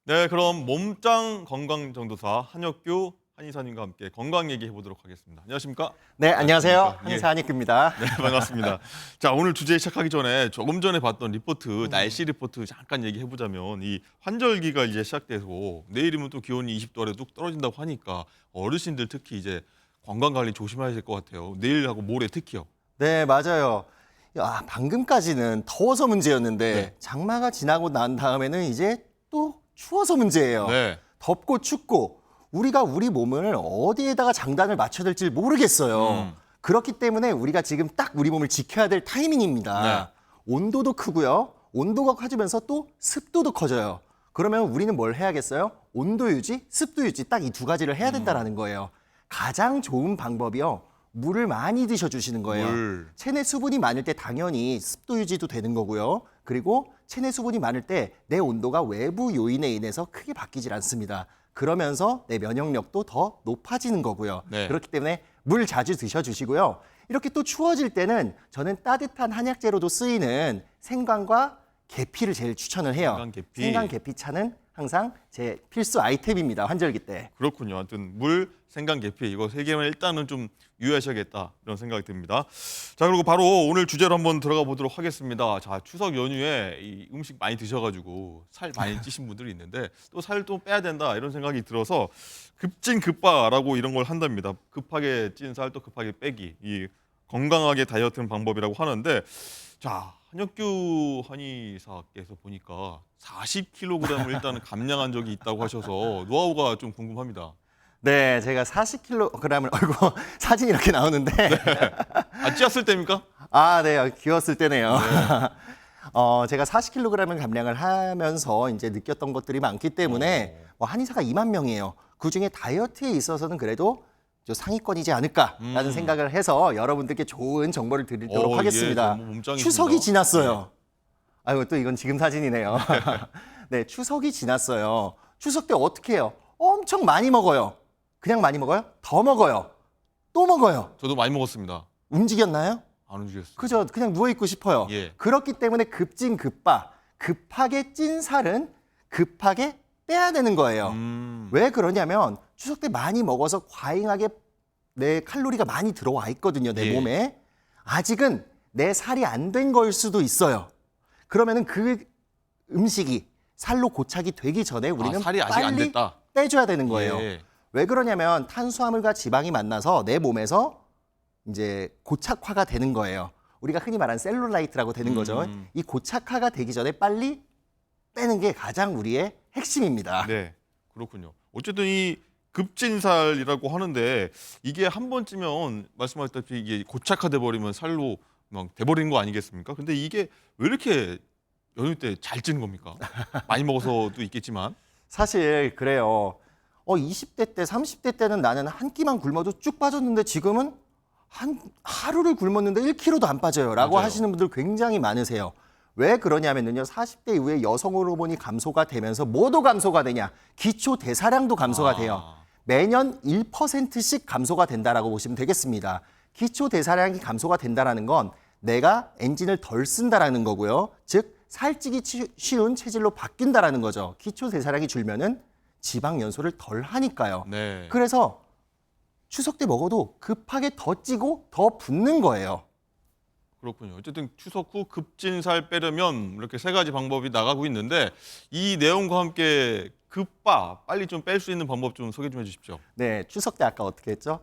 네, 그럼 몸짱 건강정도사 한혁규 한의사님과 함께 건강 얘기해 보도록 하겠습니다. 안녕하십니까? 네, 안녕하세요. 안녕하십니까? 한의사 한익규입니다. 네, 반갑습니다. 자, 오늘 주제 시작하기 전에 조금 전에 봤던 리포트, 날씨 리포트 잠깐 얘기해 보자면 이 환절기가 이제 시작되고 내일이면 또 기온이 20도 아래 뚝 떨어진다고 하니까 어르신들 특히 이제 건강 관리 조심해야 될 것 같아요. 내일하고 모레 특히요. 네, 맞아요. 방금까지는 더워서 문제였는데 네. 장마가 지나고 난 다음에는 이제 또 추워서 문제예요. 네. 덥고 춥고 우리가 우리 몸을 어디에다가 장단을 맞춰야 될지 모르겠어요. 그렇기 때문에 우리가 지금 딱 우리 몸을 지켜야 될 타이밍입니다. 네. 온도도 크고요. 온도가 커지면서 또 습도도 커져요. 그러면 우리는 뭘 해야겠어요? 온도 유지, 습도 유지 딱 이 두 가지를 해야 된다라는 거예요. 가장 좋은 방법이요. 물을 많이 드셔주시는 거예요. 물. 체내 수분이 많을 때 당연히 습도 유지도 되는 거고요. 그리고 체내 수분이 많을 때 내 온도가 외부 요인에 인해서 크게 바뀌질 않습니다. 그러면서 내 면역력도 더 높아지는 거고요. 네. 그렇기 때문에 물 자주 드셔주시고요. 이렇게 또 추워질 때는 저는 따뜻한 한약재로도 쓰이는 생강과 계피를 제일 추천을 해요. 생강, 계피. 생강, 계피차는 항상 제 필수 아이템입니다. 환절기 때. 그렇군요. 하여튼 물, 생강, 계피 이거 세 개만 일단은 좀 유의하셔야겠다 이런 생각이 듭니다. 자, 그리고 바로 오늘 주제로 한번 들어가 보도록 하겠습니다. 자, 추석 연휴에 이 음식 많이 드셔가지고 살 많이 찌신 분들이 있는데 또 살 또 빼야 된다 이런 생각이 들어서 급진급바라고 이런 걸 한답니다. 급하게 찐 살 또 급하게 빼기 이 건강하게 다이어트 방법이라고 하는데 자. 한혁규 한의사께서 보니까 40kg을 일단은 감량한 적이 있다고 하셔서 노하우가 좀 궁금합니다. 네, 제가 40kg을 얼굴 사진이 이렇게 나오는데 아, 찌었을 때입니까? 아, 네, 귀여웠을 때네요. 제가 40kg을 감량을 하면서 이제 느꼈던 것들이 많기 때문에 한의사가 2만 명이에요. 그중에 다이어트에 있어서는 그래도 저 상위권이지 않을까라는 생각을 해서 여러분들께 좋은 정보를 드리도록 예, 하겠습니다. 너무 몸짱이십니다. 추석이 지났어요. 아이고, 또 이건 지금 사진이네요. 네, 추석이 지났어요. 추석 때 어떻게 해요? 엄청 많이 먹어요. 그냥 많이 먹어요? 더 먹어요. 또 먹어요. 저도 많이 먹었습니다. 움직였나요? 안 움직였어요. 그죠? 그냥 누워있고 싶어요. 예. 그렇기 때문에 급진급바, 급하게 찐 살은 급하게 빼야 되는 거예요. 왜 그러냐면 추석 때 많이 먹어서 과잉하게 내 칼로리가 많이 들어와 있거든요, 내 예. 몸에. 아직은 내 살이 안 된 걸 수도 있어요. 그러면은 그 음식이 살로 고착이 되기 전에 우리는 살이 아직 안 빨리 됐다. 빼줘야 되는 거예요. 예. 왜 그러냐면 탄수화물과 지방이 만나서 내 몸에서 이제 고착화가 되는 거예요. 우리가 흔히 말하는 셀룰라이트라고 되는 거죠. 이 고착화가 되기 전에 빨리 빼는 게 가장 우리의 핵심입니다. 네, 그렇군요. 어쨌든 이 급진살이라고 하는데 이게 한 번 찌면 말씀하셨다시피 이게 고착화돼 버리면 살로 막 돼버리는 거 아니겠습니까? 근데 이게 왜 이렇게 연휴 때 잘 찌는 겁니까? 많이 먹어서도 있겠지만. 사실 그래요. 20대 때, 30대 때는 나는 한 끼만 굶어도 쭉 빠졌는데 지금은 하루를 굶었는데 1kg도 안 빠져요. 라고 맞아요. 하시는 분들 굉장히 많으세요. 왜 그러냐면요. 40대 이후에 여성 호르몬이 감소가 되면서 뭐도 감소가 되냐? 기초 대사량도 감소가 돼요. 매년 1%씩 감소가 된다라고 보시면 되겠습니다. 기초 대사량이 감소가 된다라는 건 내가 엔진을 덜 쓴다라는 거고요. 즉 살찌기 쉬운 체질로 바뀐다라는 거죠. 기초 대사량이 줄면은 지방 연소를 덜 하니까요. 네. 그래서 추석 때 먹어도 급하게 더 찌고 더 붓는 거예요. 그렇군요. 어쨌든 추석 후 급진살 빼려면 이렇게 세 가지 방법이 나가고 있는데 이 내용과 함께 급바 빨리 좀 뺄 수 있는 방법 좀 소개 좀 해주십시오. 네, 추석 때 아까 어떻게 했죠?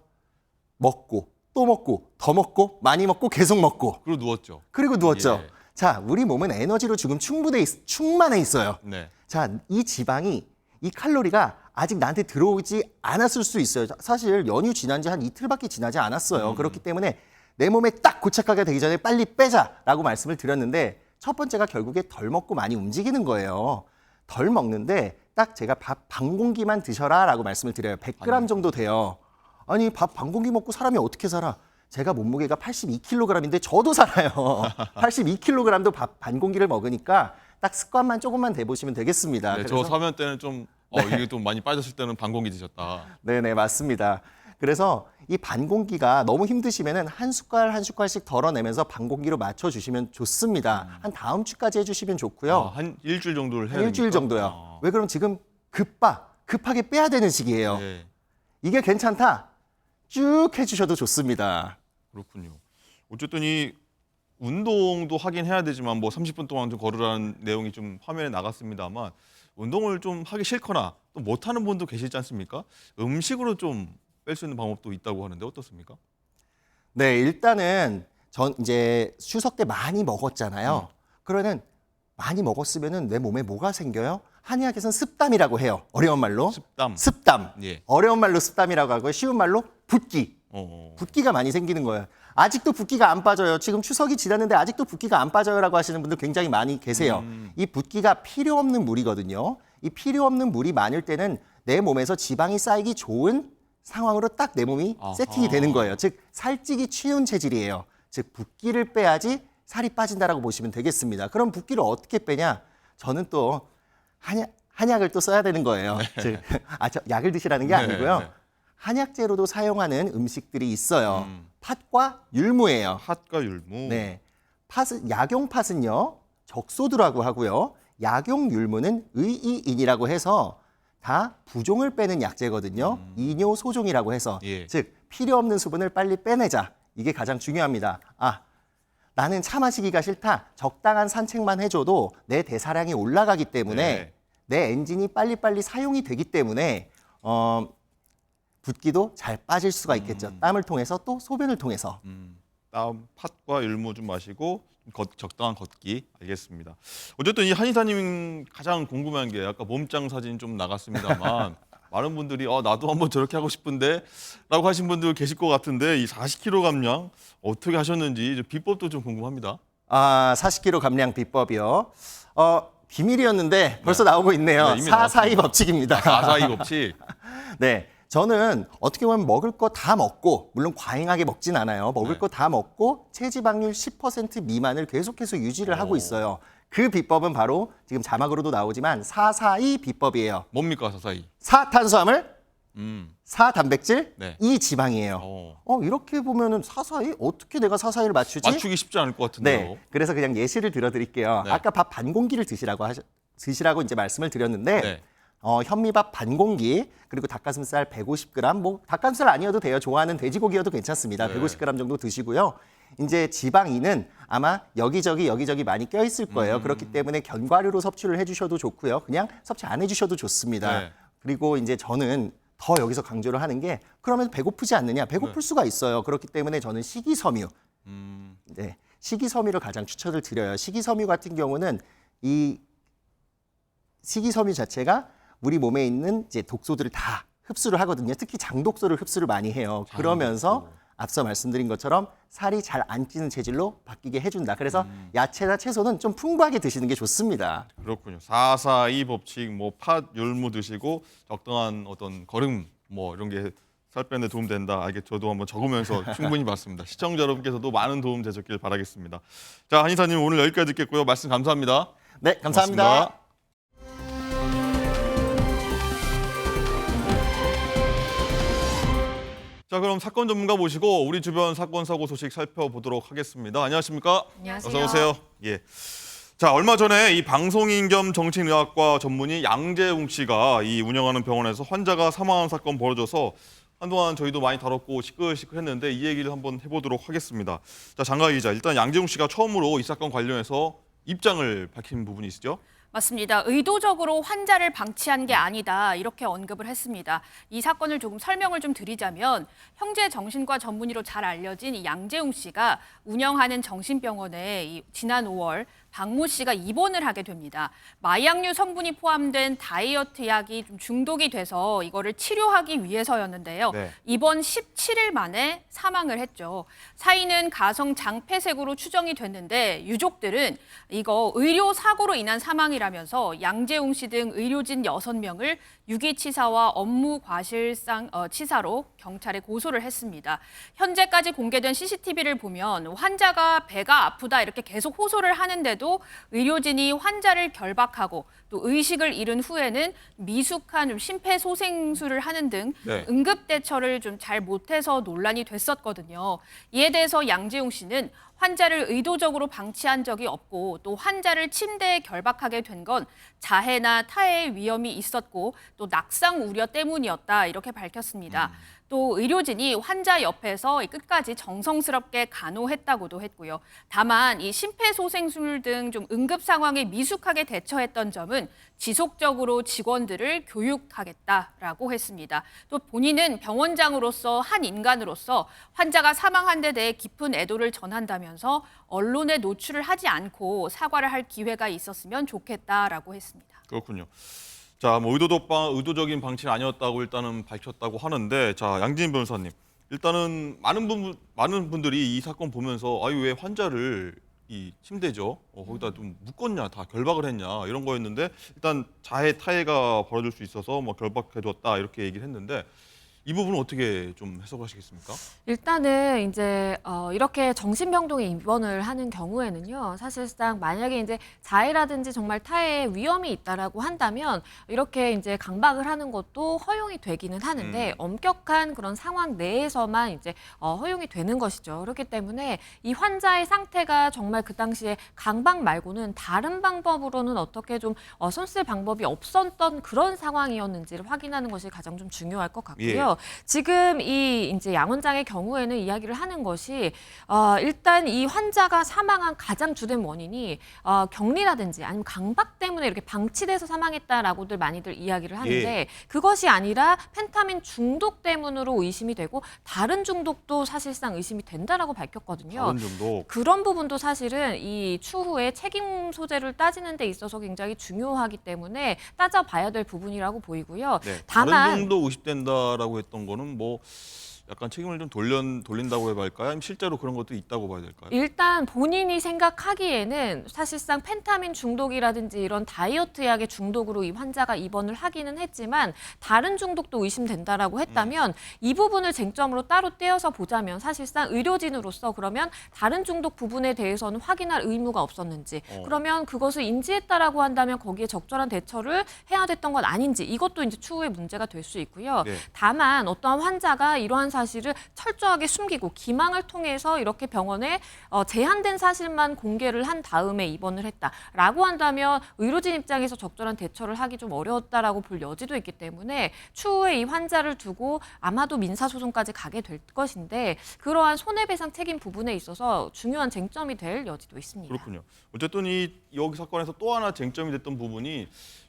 먹고 또 먹고 더 먹고 많이 먹고 계속 먹고 그리고 누웠죠. 그리고 누웠죠. 예. 자, 우리 몸은 에너지로 지금 충만해 있어요. 네. 자, 이 지방이 이 칼로리가 아직 나한테 들어오지 않았을 수 있어요. 사실 연휴 지난 지 한 이틀밖에 지나지 않았어요. 그렇기 때문에 내 몸에 딱 고착화가 되기 전에 빨리 빼자라고 말씀을 드렸는데 첫 번째가 결국에 덜 먹고 많이 움직이는 거예요. 덜 먹는데 딱 제가 밥 반 공기만 드셔라라고 말씀을 드려요. 100g 정도 돼요. 아니 밥 반 공기 먹고 사람이 어떻게 살아? 제가 몸무게가 82kg인데 저도 살아요. 82kg도 밥 반 공기를 먹으니까 딱 습관만 조금만 대보시면 되겠습니다. 네, 저 사면 때는 좀 이게 좀 많이 빠졌을 때는 반 공기 드셨다. 네네, 맞습니다. 그래서 이 반 공기가 너무 힘드시면은 한 숟갈 한 숟갈씩 덜어내면서 반 공기로 맞춰주시면 좋습니다. 한 다음 주까지 해주시면 좋고요. 한 일주일 정도를 해야 한 일주일 됩니까? 정도요. 왜 그럼 지금 급하게 빼야 되는 시기예요. 네. 이게 괜찮다. 쭉 해주셔도 좋습니다. 그렇군요. 어쨌든 이 운동도 하긴 해야 되지만 뭐 30분 동안 좀 걸으라는 내용이 좀 화면에 나갔습니다만 운동을 좀 하기 싫거나 또 못하는 분도 계시지 않습니까? 음식으로 좀 뺄 수 있는 방법도 있다고 하는데 어떻습니까? 네, 일단은 전 이제 추석 때 많이 먹었잖아요. 그러면 많이 먹었으면은 내 몸에 뭐가 생겨요? 한의학에서는 습담이라고 해요. 어려운 말로. 습담. 습담. 예. 어려운 말로 습담이라고 하고요. 쉬운 말로 붓기. 붓기가 많이 생기는 거예요. 아직도 붓기가 안 빠져요. 지금 추석이 지났는데 아직도 붓기가 안 빠져요라고 하시는 분들 굉장히 많이 계세요. 이 붓기가 필요 없는 물이거든요. 이 필요 없는 물이 많을 때는 내 몸에서 지방이 쌓이기 좋은 상황으로 딱 내 몸이 아하. 세팅이 되는 거예요. 즉 살찌기 쉬운 체질이에요. 즉 붓기를 빼야지 살이 빠진다라고 보시면 되겠습니다. 그럼 붓기를 어떻게 빼냐? 저는 또 한약을 또 써야 되는 거예요. 즉 약을 드시라는 게 아니고요. 네. 한약재로도 사용하는 음식들이 있어요. 팥과 율무예요. 팥과 율무. 네, 약용팥은요 적소두라고 하고요. 약용율무는 의이인이라고 해서 다 부종을 빼는 약재거든요. 이뇨소종이라고 해서 예. 즉 필요 없는 수분을 빨리 빼내자. 이게 가장 중요합니다. 나는 차 마시기가 싫다. 적당한 산책만 해줘도 내 대사량이 올라가기 때문에 네. 내 엔진이 빨리빨리 사용이 되기 때문에 붓기도 잘 빠질 수가 있겠죠. 땀을 통해서 또 소변을 통해서. 땀, 팥과 율무 좀 마시고 적당한 걷기. 알겠습니다. 어쨌든 이 한의사님 가장 궁금한 게 아까 몸짱 사진 좀 나갔습니다만 많은 분들이 나도 한번 저렇게 하고 싶은데 라고 하신 분들 계실 것 같은데 이 40kg 감량 어떻게 하셨는지 좀 비법도 좀 궁금합니다. 40kg 감량 비법이요. 비밀이었는데 벌써 나오고 있네요. 네, 이미 442 법칙입니다. 442 법칙. 네. 저는 어떻게 보면 먹을 거 다 먹고, 물론 과잉하게 먹진 않아요. 먹을 네. 거 다 먹고 체지방률 10% 미만을 계속해서 유지를 하고 있어요. 그 비법은 바로 지금 자막으로도 나오지만 442 비법이에요. 뭡니까 442? 4 탄수화물, 음. 4 단백질, 네. 2 지방이에요. 이렇게 보면은 442 어떻게 내가 442를 맞추지? 맞추기 쉽지 않을 것 같은데요. 네. 그래서 그냥 예시를 들어드릴게요. 네. 아까 밥 반 공기를 드시라고 이제 말씀을 드렸는데 네. 현미밥 반 공기 그리고 닭가슴살 150g 뭐 닭가슴살 아니어도 돼요. 좋아하는 돼지고기여도 괜찮습니다. 네. 150g 정도 드시고요. 이제 지방인은 아마 여기저기 많이 껴 있을 거예요. 그렇기 때문에 견과류로 섭취를 해주셔도 좋고요. 그냥 섭취 안 해주셔도 좋습니다. 네. 그리고 이제 저는 더 여기서 강조를 하는 게 그러면 배고프지 않느냐? 배고플 수가 있어요. 그렇기 때문에 저는 식이섬유, 네, 식이섬유를 가장 추천을 드려요. 식이섬유 같은 경우는 이 식이섬유 자체가 우리 몸에 있는 이제 독소들을 다 흡수를 하거든요. 특히 장독소를 흡수를 많이 해요. 그러면서 앞서 말씀드린 것처럼 살이 잘 안 찌는 체질로 바뀌게 해준다. 그래서 야채나 채소는 좀 풍부하게 드시는 게 좋습니다. 그렇군요. 442 법칙, 뭐 팥, 율무 드시고 적당한 어떤 걸음 뭐 이런 게 살 빼는 데 도움 된다. 저도 한번 적으면서 충분히 봤습니다. 시청자 여러분께서도 많은 도움 되셨길 바라겠습니다. 자, 한의사님 오늘 여기까지 듣겠고요. 말씀 감사합니다. 네, 감사합니다. 고맙습니다. 자, 그럼 사건 전문가 모시고 우리 주변 사건 사고 소식 살펴보도록 하겠습니다. 안녕하십니까? 안녕하세요. 어서 오세요. 예. 자, 얼마 전에 이 방송인 겸 정신의학과 전문의 양재웅 씨가 이 운영하는 병원에서 환자가 사망한 사건 벌어져서 한동안 저희도 많이 다뤘고 시끌시끌했는데 이 얘기를 한번 해보도록 하겠습니다. 자, 장가 기자, 일단 양재웅 씨가 처음으로 이 사건 관련해서 입장을 밝힌 부분이 있죠? 맞습니다. 의도적으로 환자를 방치한 게 아니다 이렇게 언급을 했습니다. 이 사건을 조금 설명을 좀 드리자면 형제 정신과 전문의로 잘 알려진 이 양재웅 씨가 운영하는 정신병원에 지난 5월 박모 씨가 입원을 하게 됩니다. 마약류 성분이 포함된 다이어트 약이 좀 중독이 돼서 이거를 치료하기 위해서였는데요. 네. 입원 17일 만에 사망을 했죠. 사인은 가성 장폐색으로 추정이 됐는데 유족들은 이거 의료 사고로 인한 사망이라면서 양재웅 씨 등 의료진 6명을 유기치사와 업무 과실상 치사로 경찰에 고소를 했습니다. 현재까지 공개된 CCTV를 보면 환자가 배가 아프다 이렇게 계속 호소를 하는데도 의료진이 환자를 결박하고 또 의식을 잃은 후에는 미숙한 심폐소생술을 하는 등 네. 응급 대처를 좀 잘 못해서 논란이 됐었거든요. 이에 대해서 양재웅 씨는 환자를 의도적으로 방치한 적이 없고 또 환자를 침대에 결박하게 된 건 자해나 타해의 위험이 있었고 또 낙상 우려 때문이었다 이렇게 밝혔습니다. 또 의료진이 환자 옆에서 끝까지 정성스럽게 간호했다고도 했고요. 다만 이 심폐소생술 등 좀 응급 상황에 미숙하게 대처했던 점은 지속적으로 직원들을 교육하겠다라고 했습니다. 또 본인은 병원장으로서 한 인간으로서 환자가 사망한 데 대해 깊은 애도를 전한다면서 언론에 노출을 하지 않고 사과를 할 기회가 있었으면 좋겠다라고 했습니다. 그렇군요. 자, 뭐 의도적인 방치는 아니었다고 일단은 밝혔다고 하는데, 자, 양진 변호사님, 일단은 많은 분들이 이 사건 보면서 아유 왜 환자를 이 침대죠, 거기다 좀 묶었냐, 다 결박을 했냐 이런 거였는데 일단 자해 타해가 벌어질 수 있어서 뭐 결박해뒀다 이렇게 얘기를 했는데 이 부분은 어떻게 좀 해석하시겠습니까? 일단은 이제 이렇게 정신병동에 입원을 하는 경우에는요, 사실상 만약에 이제 자해라든지 정말 타해의 위험이 있다라고 한다면 이렇게 이제 강박을 하는 것도 허용이 되기는 하는데 엄격한 그런 상황 내에서만 이제 허용이 되는 것이죠. 그렇기 때문에 이 환자의 상태가 정말 그 당시에 강박 말고는 다른 방법으로는 어떻게 좀 손쓸 방법이 없었던 그런 상황이었는지를 확인하는 것이 가장 좀 중요할 것 같고요. 지금 이 이제 양 원장의 경우에는 이야기를 하는 것이 일단 이 환자가 사망한 가장 주된 원인이 격리라든지 아니면 강박 때문에 이렇게 방치돼서 사망했다라고들 많이들 이야기를 하는데 그것이 아니라 펜타민 중독 때문으로 의심이 되고 다른 중독도 사실상 의심이 된다라고 밝혔거든요. 다른 중독. 그런 부분도 사실은 이 추후에 책임 소재를 따지는 데 있어서 굉장히 중요하기 때문에 따져봐야 될 부분이라고 보이고요. 네, 다만 다른 중독 의심된다라고 했던 거는 뭐 약간 책임을 좀 돌린다고 해야 할까요? 아니면 실제로 그런 것도 있다고 봐야 될까요? 일단 본인이 생각하기에는 사실상 펜타민 중독이라든지 이런 다이어트 약의 중독으로 이 환자가 입원을 하기는 했지만 다른 중독도 의심된다라고 했다면 이 부분을 쟁점으로 따로 떼어서 보자면 사실상 의료진으로서 그러면 다른 중독 부분에 대해서는 확인할 의무가 없었는지 그러면 그것을 인지했다라고 한다면 거기에 적절한 대처를 해야 됐던 건 아닌지 이것도 이제 추후에 문제가 될 수 있고요. 네. 다만 어떠한 환자가 이러한 사실을 철저하게 숨기고 기망을 통해서 이렇게 병원에 제한된 사실만 공개를 한 다음에 입원을 했다라고 한다면 의료진 입장에서 적절한 대처를 하기 좀 어려웠다라고 볼 여지도 있기 때문에 추후에 이 환자를 두고 아마도 민사소송까지 가게 될 것인데 그러한 손해배상 책임 부분에 있어서 중요한 쟁점이 될 여지도 있습니다. 그렇군요. 어쨌든 여기 사건에서 또 하나 쟁점이 됐던 부분이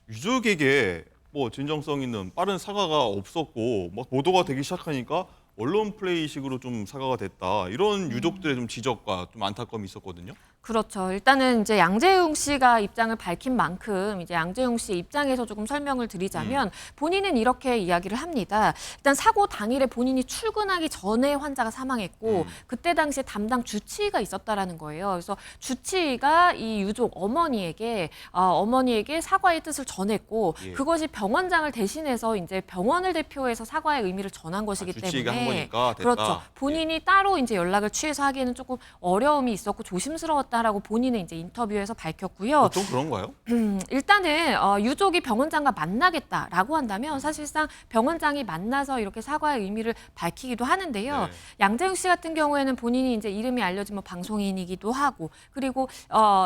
유족에게 뭐 진정성 있는 빠른 사과가 없었고 막 보도가 되기 시작하니까 언론 플레이식으로 좀 사과가 됐다. 이런 유족들의 좀 지적과 좀 안타까움이 있었거든요. 그렇죠. 일단은 이제 양재웅 씨가 입장을 밝힌 만큼 이제 양재웅 씨 입장에서 조금 설명을 드리자면 본인은 이렇게 이야기를 합니다. 일단 사고 당일에 본인이 출근하기 전에 환자가 사망했고 그때 당시에 담당 주치의가 있었다라는 거예요. 그래서 주치의가 이 유족 어머니에게 사과의 뜻을 전했고 그것이 병원장을 대신해서 이제 병원을 대표해서 사과의 의미를 전한 것이기 주치의가 때문에 한 거니까 됐다. 그렇죠. 본인이 따로 이제 연락을 취해서 하기에는 조금 어려움이 있었고 조심스러웠다라고 본인은 이제 인터뷰에서 밝혔고요. 보통 그런가요? 일단은 유족이 병원장과 만나겠다라고 한다면 사실상 병원장이 만나서 이렇게 사과의 의미를 밝히기도 하는데요. 네. 양재웅 씨 같은 경우에는 본인이 이제 이름이 알려진 뭐 방송인이기도 하고 그리고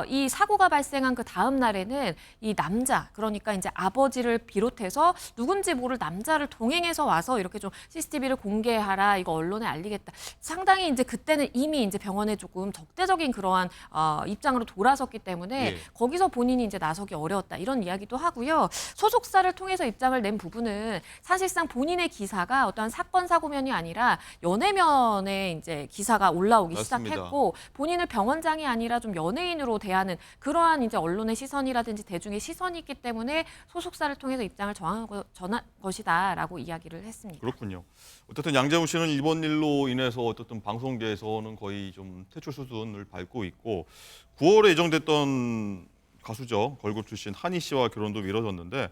이 사고가 발생한 그 다음 날에는 이 남자 그러니까 이제 아버지를 비롯해서 누군지 모를 남자를 동행해서 와서 이렇게 좀 CCTV를 공개하라 이거 언론에 알리겠다. 상당히 이제 그때는 이미 이제 병원에 조금 적대적인 그러한 입장으로 돌아섰기 때문에 거기서 본인이 이제 나서기 어려웠다 이런 이야기도 하고요. 소속사를 통해서 입장을 낸 부분은 사실상 본인의 기사가 어떠한 사건 사고면이 아니라 연예면에 이제 기사가 올라오기 맞습니다. 시작했고 본인을 병원장이 아니라 좀 연예인으로 대하는 그러한 이제 언론의 시선이라든지 대중의 시선이 있기 때문에 소속사를 통해서 입장을 전한 것이다라고 이야기를 했습니다. 그렇군요. 어쨌든 양재훈 씨는 이번 일로 인해서 어쨌든 방송계에서는 거의 좀 퇴출 수순을 밟고 있고 9월에 예정됐던 가수죠. 걸그룹 출신 한희 씨와 결혼도 미뤄졌는데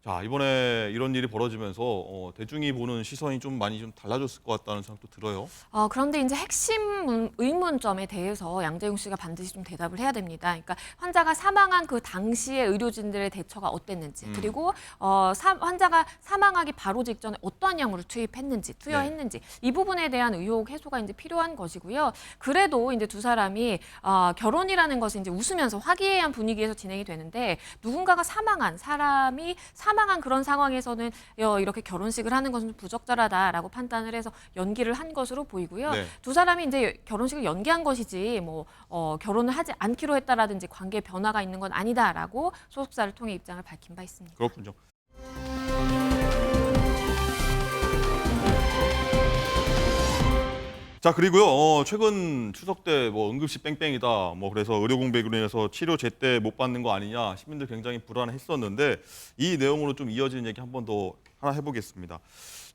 자, 이번에 이런 일이 벌어지면서 대중이 보는 시선이 좀 많이 좀 달라졌을 것 같다는 생각도 들어요. 그런데 이제 핵심 의문점에 대해서 양재용 씨가 반드시 좀 대답을 해야 됩니다. 그러니까 환자가 사망한 그 당시에 의료진들의 대처가 어땠는지, 그리고 환자가 사망하기 바로 직전에 어떠한 약물을 투여했는지 이 부분에 대한 의혹 해소가 이제 필요한 것이고요. 그래도 이제 두 사람이 결혼이라는 것이 이제 웃으면서 화기애애한 분위기에서 진행이 되는데 누군가가 사망한 그런 상황에서는 이렇게 결혼식을 하는 것은 부적절하다라고 판단을 해서 연기를 한 것으로 보이고요. 네. 두 사람이 이제 결혼식을 연기한 것이지 결혼을 하지 않기로 했다라든지 관계 변화가 있는 건 아니다라고 소속사를 통해 입장을 밝힌 바 있습니다. 그렇군요. 자, 그리고요. 최근 추석 때 응급실 뺑뺑이다. 그래서 의료 공백으로 인해서 치료 제때 못 받는 거 아니냐. 시민들 굉장히 불안했었는데 이 내용으로 좀 이어지는 얘기 한 번 더 하나 해보겠습니다.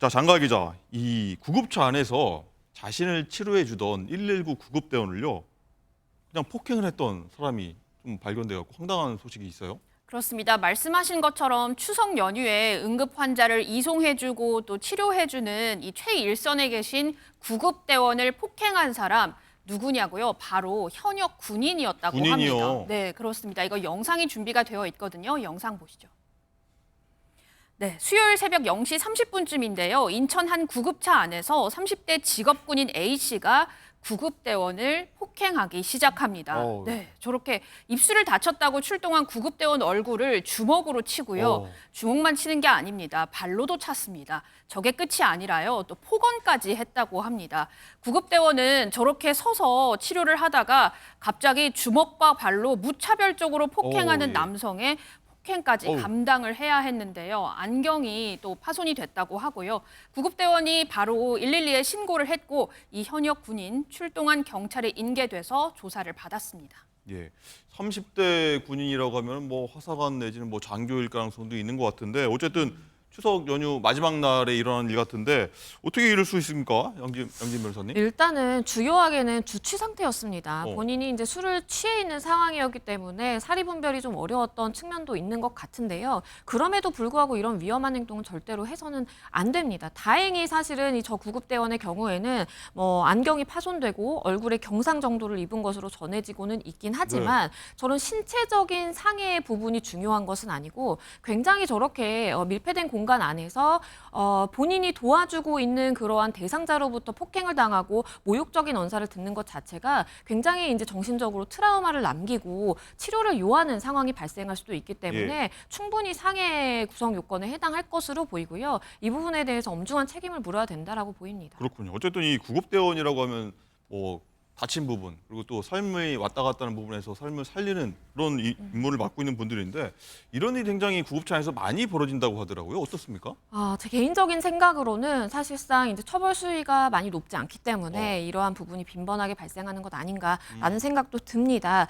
자, 장가 기자. 이 구급차 안에서 자신을 치료해 주던 119 구급대원을요. 그냥 폭행을 했던 사람이 좀 발견돼 갖고 황당한 소식이 있어요. 그렇습니다. 말씀하신 것처럼 추석 연휴에 응급 환자를 이송해주고 또 치료해주는 이 최일선에 계신 구급대원을 폭행한 사람 누구냐고요? 바로 현역 군인이었다고 군인이요? 합니다. 네, 그렇습니다. 이거 영상이 준비가 되어 있거든요. 영상 보시죠. 네, 수요일 새벽 0시 30분쯤인데요. 인천 한 구급차 안에서 30대 직업군인 A씨가 구급대원을 폭행하기 시작합니다. 네, 저렇게 입술을 다쳤다고 출동한 구급대원 얼굴을 주먹으로 치고요. 주먹만 치는 게 아닙니다. 발로도 찼습니다. 저게 끝이 아니라요. 또 폭언까지 했다고 합니다. 구급대원은 저렇게 서서 치료를 하다가 갑자기 주먹과 발로 무차별적으로 폭행하는 남성의 폭행까지 감당을 해야 했는데요. 안경이 또 파손이 됐다고 하고요. 구급대원이 바로 112에 신고를 했고 이 현역 군인 출동한 경찰에 인계돼서 조사를 받았습니다. 예. 30대 군인이라고 하면 화사관 내지는 장교일 가능성도 있는 것 같은데 어쨌든 추석 연휴 마지막 날에 일어난 일 같은데 어떻게 이럴 수 있습니까? 양진 변호사님? 일단은 주요하게는 주취 상태였습니다. 어. 본인이 이제 술을 취해 있는 상황이었기 때문에 사리 분별이 좀 어려웠던 측면도 있는 것 같은데요. 그럼에도 불구하고 이런 위험한 행동은 절대로 해서는 안 됩니다. 다행히 사실은 이 저 구급대원의 경우에는 안경이 파손되고 얼굴에 경상 정도를 입은 것으로 전해지고는 있긴 하지만 저런 신체적인 상해 부분이 중요한 것은 아니고 굉장히 저렇게 밀폐된 공간 안에서 본인이 도와주고 있는 그러한 대상자로부터 폭행을 당하고 모욕적인 언사를 듣는 것 자체가 굉장히 이제 정신적으로 트라우마를 남기고 치료를 요하는 상황이 발생할 수도 있기 때문에 충분히 상해 구성 요건에 해당할 것으로 보이고요. 이 부분에 대해서 엄중한 책임을 물어야 된다라고 보입니다. 그렇군요. 어쨌든 이 구급대원이라고 하면 다친 부분 그리고 또 삶이 왔다 갔다 하는 부분에서 삶을 살리는 그런 임무를 맡고 있는 분들인데 이런 일이 굉장히 구급차에서 많이 벌어진다고 하더라고요. 어떻습니까? 제 개인적인 생각으로는 사실상 이제 처벌 수위가 많이 높지 않기 때문에 이러한 부분이 빈번하게 발생하는 것 아닌가라는 생각도 듭니다.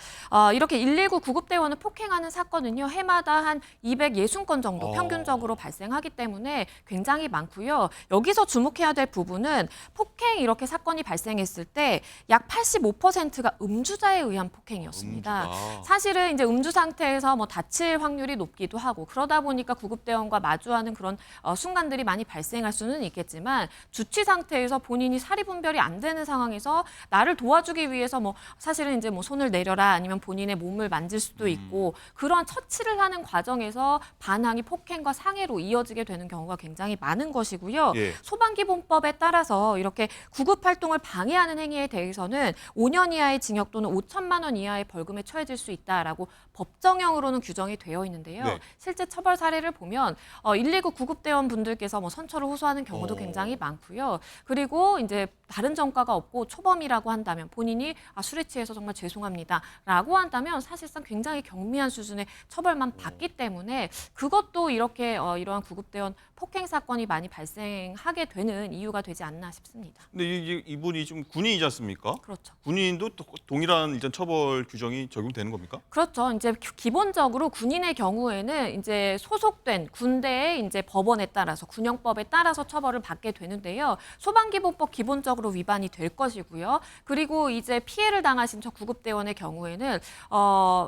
이렇게 119 구급대원을 폭행하는 사건은요, 해마다 한 260건 정도 평균적으로 발생하기 때문에 굉장히 많고요. 여기서 주목해야 될 부분은 폭행 이렇게 사건이 발생했을 때 약 85%가 음주자에 의한 폭행이었습니다. 사실은 이제 음주 상태에서 다칠 확률이 높기도 하고 그러다 보니까 구급대원과 마주하는 그런 순간들이 많이 발생할 수는 있겠지만 주취 상태에서 본인이 사리 분별이 안 되는 상황에서 나를 도와주기 위해서 사실은 이제 손을 내려라 아니면 본인의 몸을 만질 수도 있고 그런 처치를 하는 과정에서 반항이 폭행과 상해로 이어지게 되는 경우가 굉장히 많은 것이고요. 소방기본법에 따라서 이렇게 구급 활동을 방해하는 행위에 대해서는 5년 이하의 징역 또는 5천만 원 이하의 벌금에 처해질 수 있다라고 법정형으로는 규정이 되어 있는데요. 실제 처벌 사례를 보면 119 구급대원 분들께서 선처를 호소하는 경우도 굉장히 많고요. 그리고 이제 다른 전과가 없고 초범이라고 한다면 본인이 술에 취해서 정말 죄송합니다라고 한다면 사실상 굉장히 경미한 수준의 처벌만 받기 때문에 그것도 이렇게 이러한 구급대원 폭행 사건이 많이 발생하게 되는 이유가 되지 않나 싶습니다. 근데 이분이 좀 군인이지 않습니까? 그렇죠. 군인도 동일한 일단 처벌 규정이 적용되는 겁니까? 그렇죠. 이제 기본적으로 군인의 경우에는 이제 소속된 군대의 이제 법원에 따라서 군형법에 따라서 처벌을 받게 되는데요. 소방기본법 기본적으로 법적으로 위반이 될 것이고요. 그리고 이제 피해를 당하신 저 구급대원의 경우에는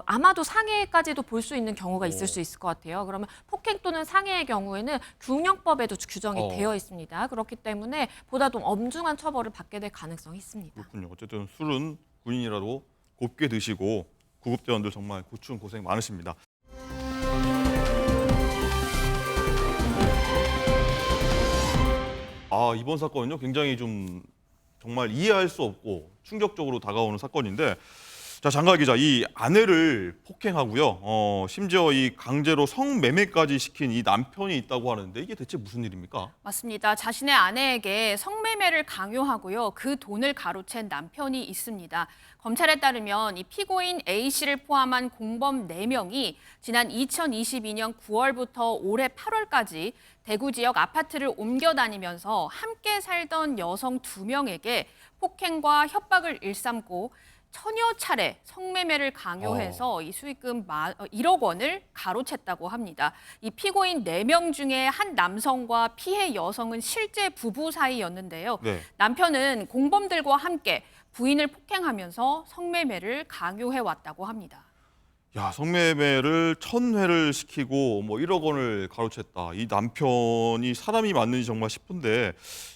아마도 상해까지도 볼 수 있는 경우가 있을 수 있을 것 같아요. 그러면 폭행 또는 상해의 경우에는 중형법에도 규정이 되어 있습니다. 그렇기 때문에 보다 더 엄중한 처벌을 받게 될 가능성이 있습니다. 그렇군요. 어쨌든 술은 군인이라도 곱게 드시고 구급대원들 정말 고충 고생 많으십니다. 이번 사건은요 굉장히 좀 정말 이해할 수 없고 충격적으로 다가오는 사건인데, 자, 장가 기자, 이 아내를 폭행하고요, 심지어 이 강제로 성매매까지 시킨 이 남편이 있다고 하는데 이게 대체 무슨 일입니까? 맞습니다. 자신의 아내에게 성매매를 강요하고요. 그 돈을 가로챈 남편이 있습니다. 검찰에 따르면 이 피고인 A씨를 포함한 공범 4명이 지난 2022년 9월부터 올해 8월까지 대구 지역 아파트를 옮겨 다니면서 함께 살던 여성 2명에게 폭행과 협박을 일삼고 천여 차례 성매매를 강요해서 이 수익금 1억 원을 가로챘다고 합니다. 이 피고인 4명 중에 한 남성과 피해 여성은 실제 부부 사이였는데요. 네. 남편은 공범들과 함께 부인을 폭행하면서 성매매를 강요해 왔다고 합니다. 야, 성매매를 1000회를 시키고 뭐 1억 원을 가로챘다. 이 남편이 사람이 맞는지 정말 싶은데,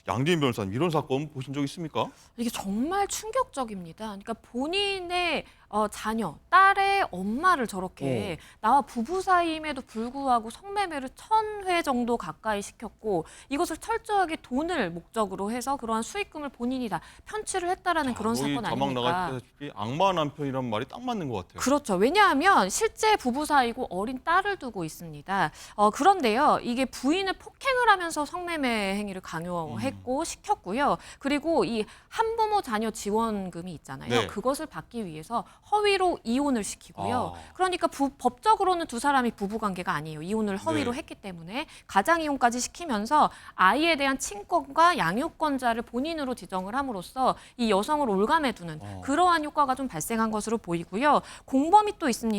양재인 변호사님, 이런 사건 보신 적 있습니까? 이게 정말 충격적입니다. 그러니까 본인의 자녀, 딸의 엄마를 저렇게 나와 부부 사이임에도 불구하고 성매매를 1000회 정도 가까이 시켰고, 이것을 철저하게 돈을 목적으로 해서 그러한 수익금을 본인이 다 편취를 했다라는 그런 거의 사건 자막 아닙니까? 나갔다시피 악마 남편이란 말이 딱 맞는 것 같아요. 그렇죠. 왜냐하면 실제 부부 사이고 어린 딸을 두고 있습니다. 그런데요, 이게 부인을 폭행을 하면서 성매매 행위를 강요했고 시켰고요. 그리고 이 한부모 자녀 지원금이 있잖아요. 네. 그것을 받기 위해서 허위로 이혼을 시키고요. 그러니까 법적으로는 두 사람이 부부 관계가 아니에요. 이혼을 허위로 네. 했기 때문에 가장 이혼까지 시키면서 아이에 대한 친권과 양육권자를 본인으로 지정을 함으로써 이 여성을 올감해 두는 그러한 효과가 좀 발생한 것으로 보이고요. 공범이 또 있습니다.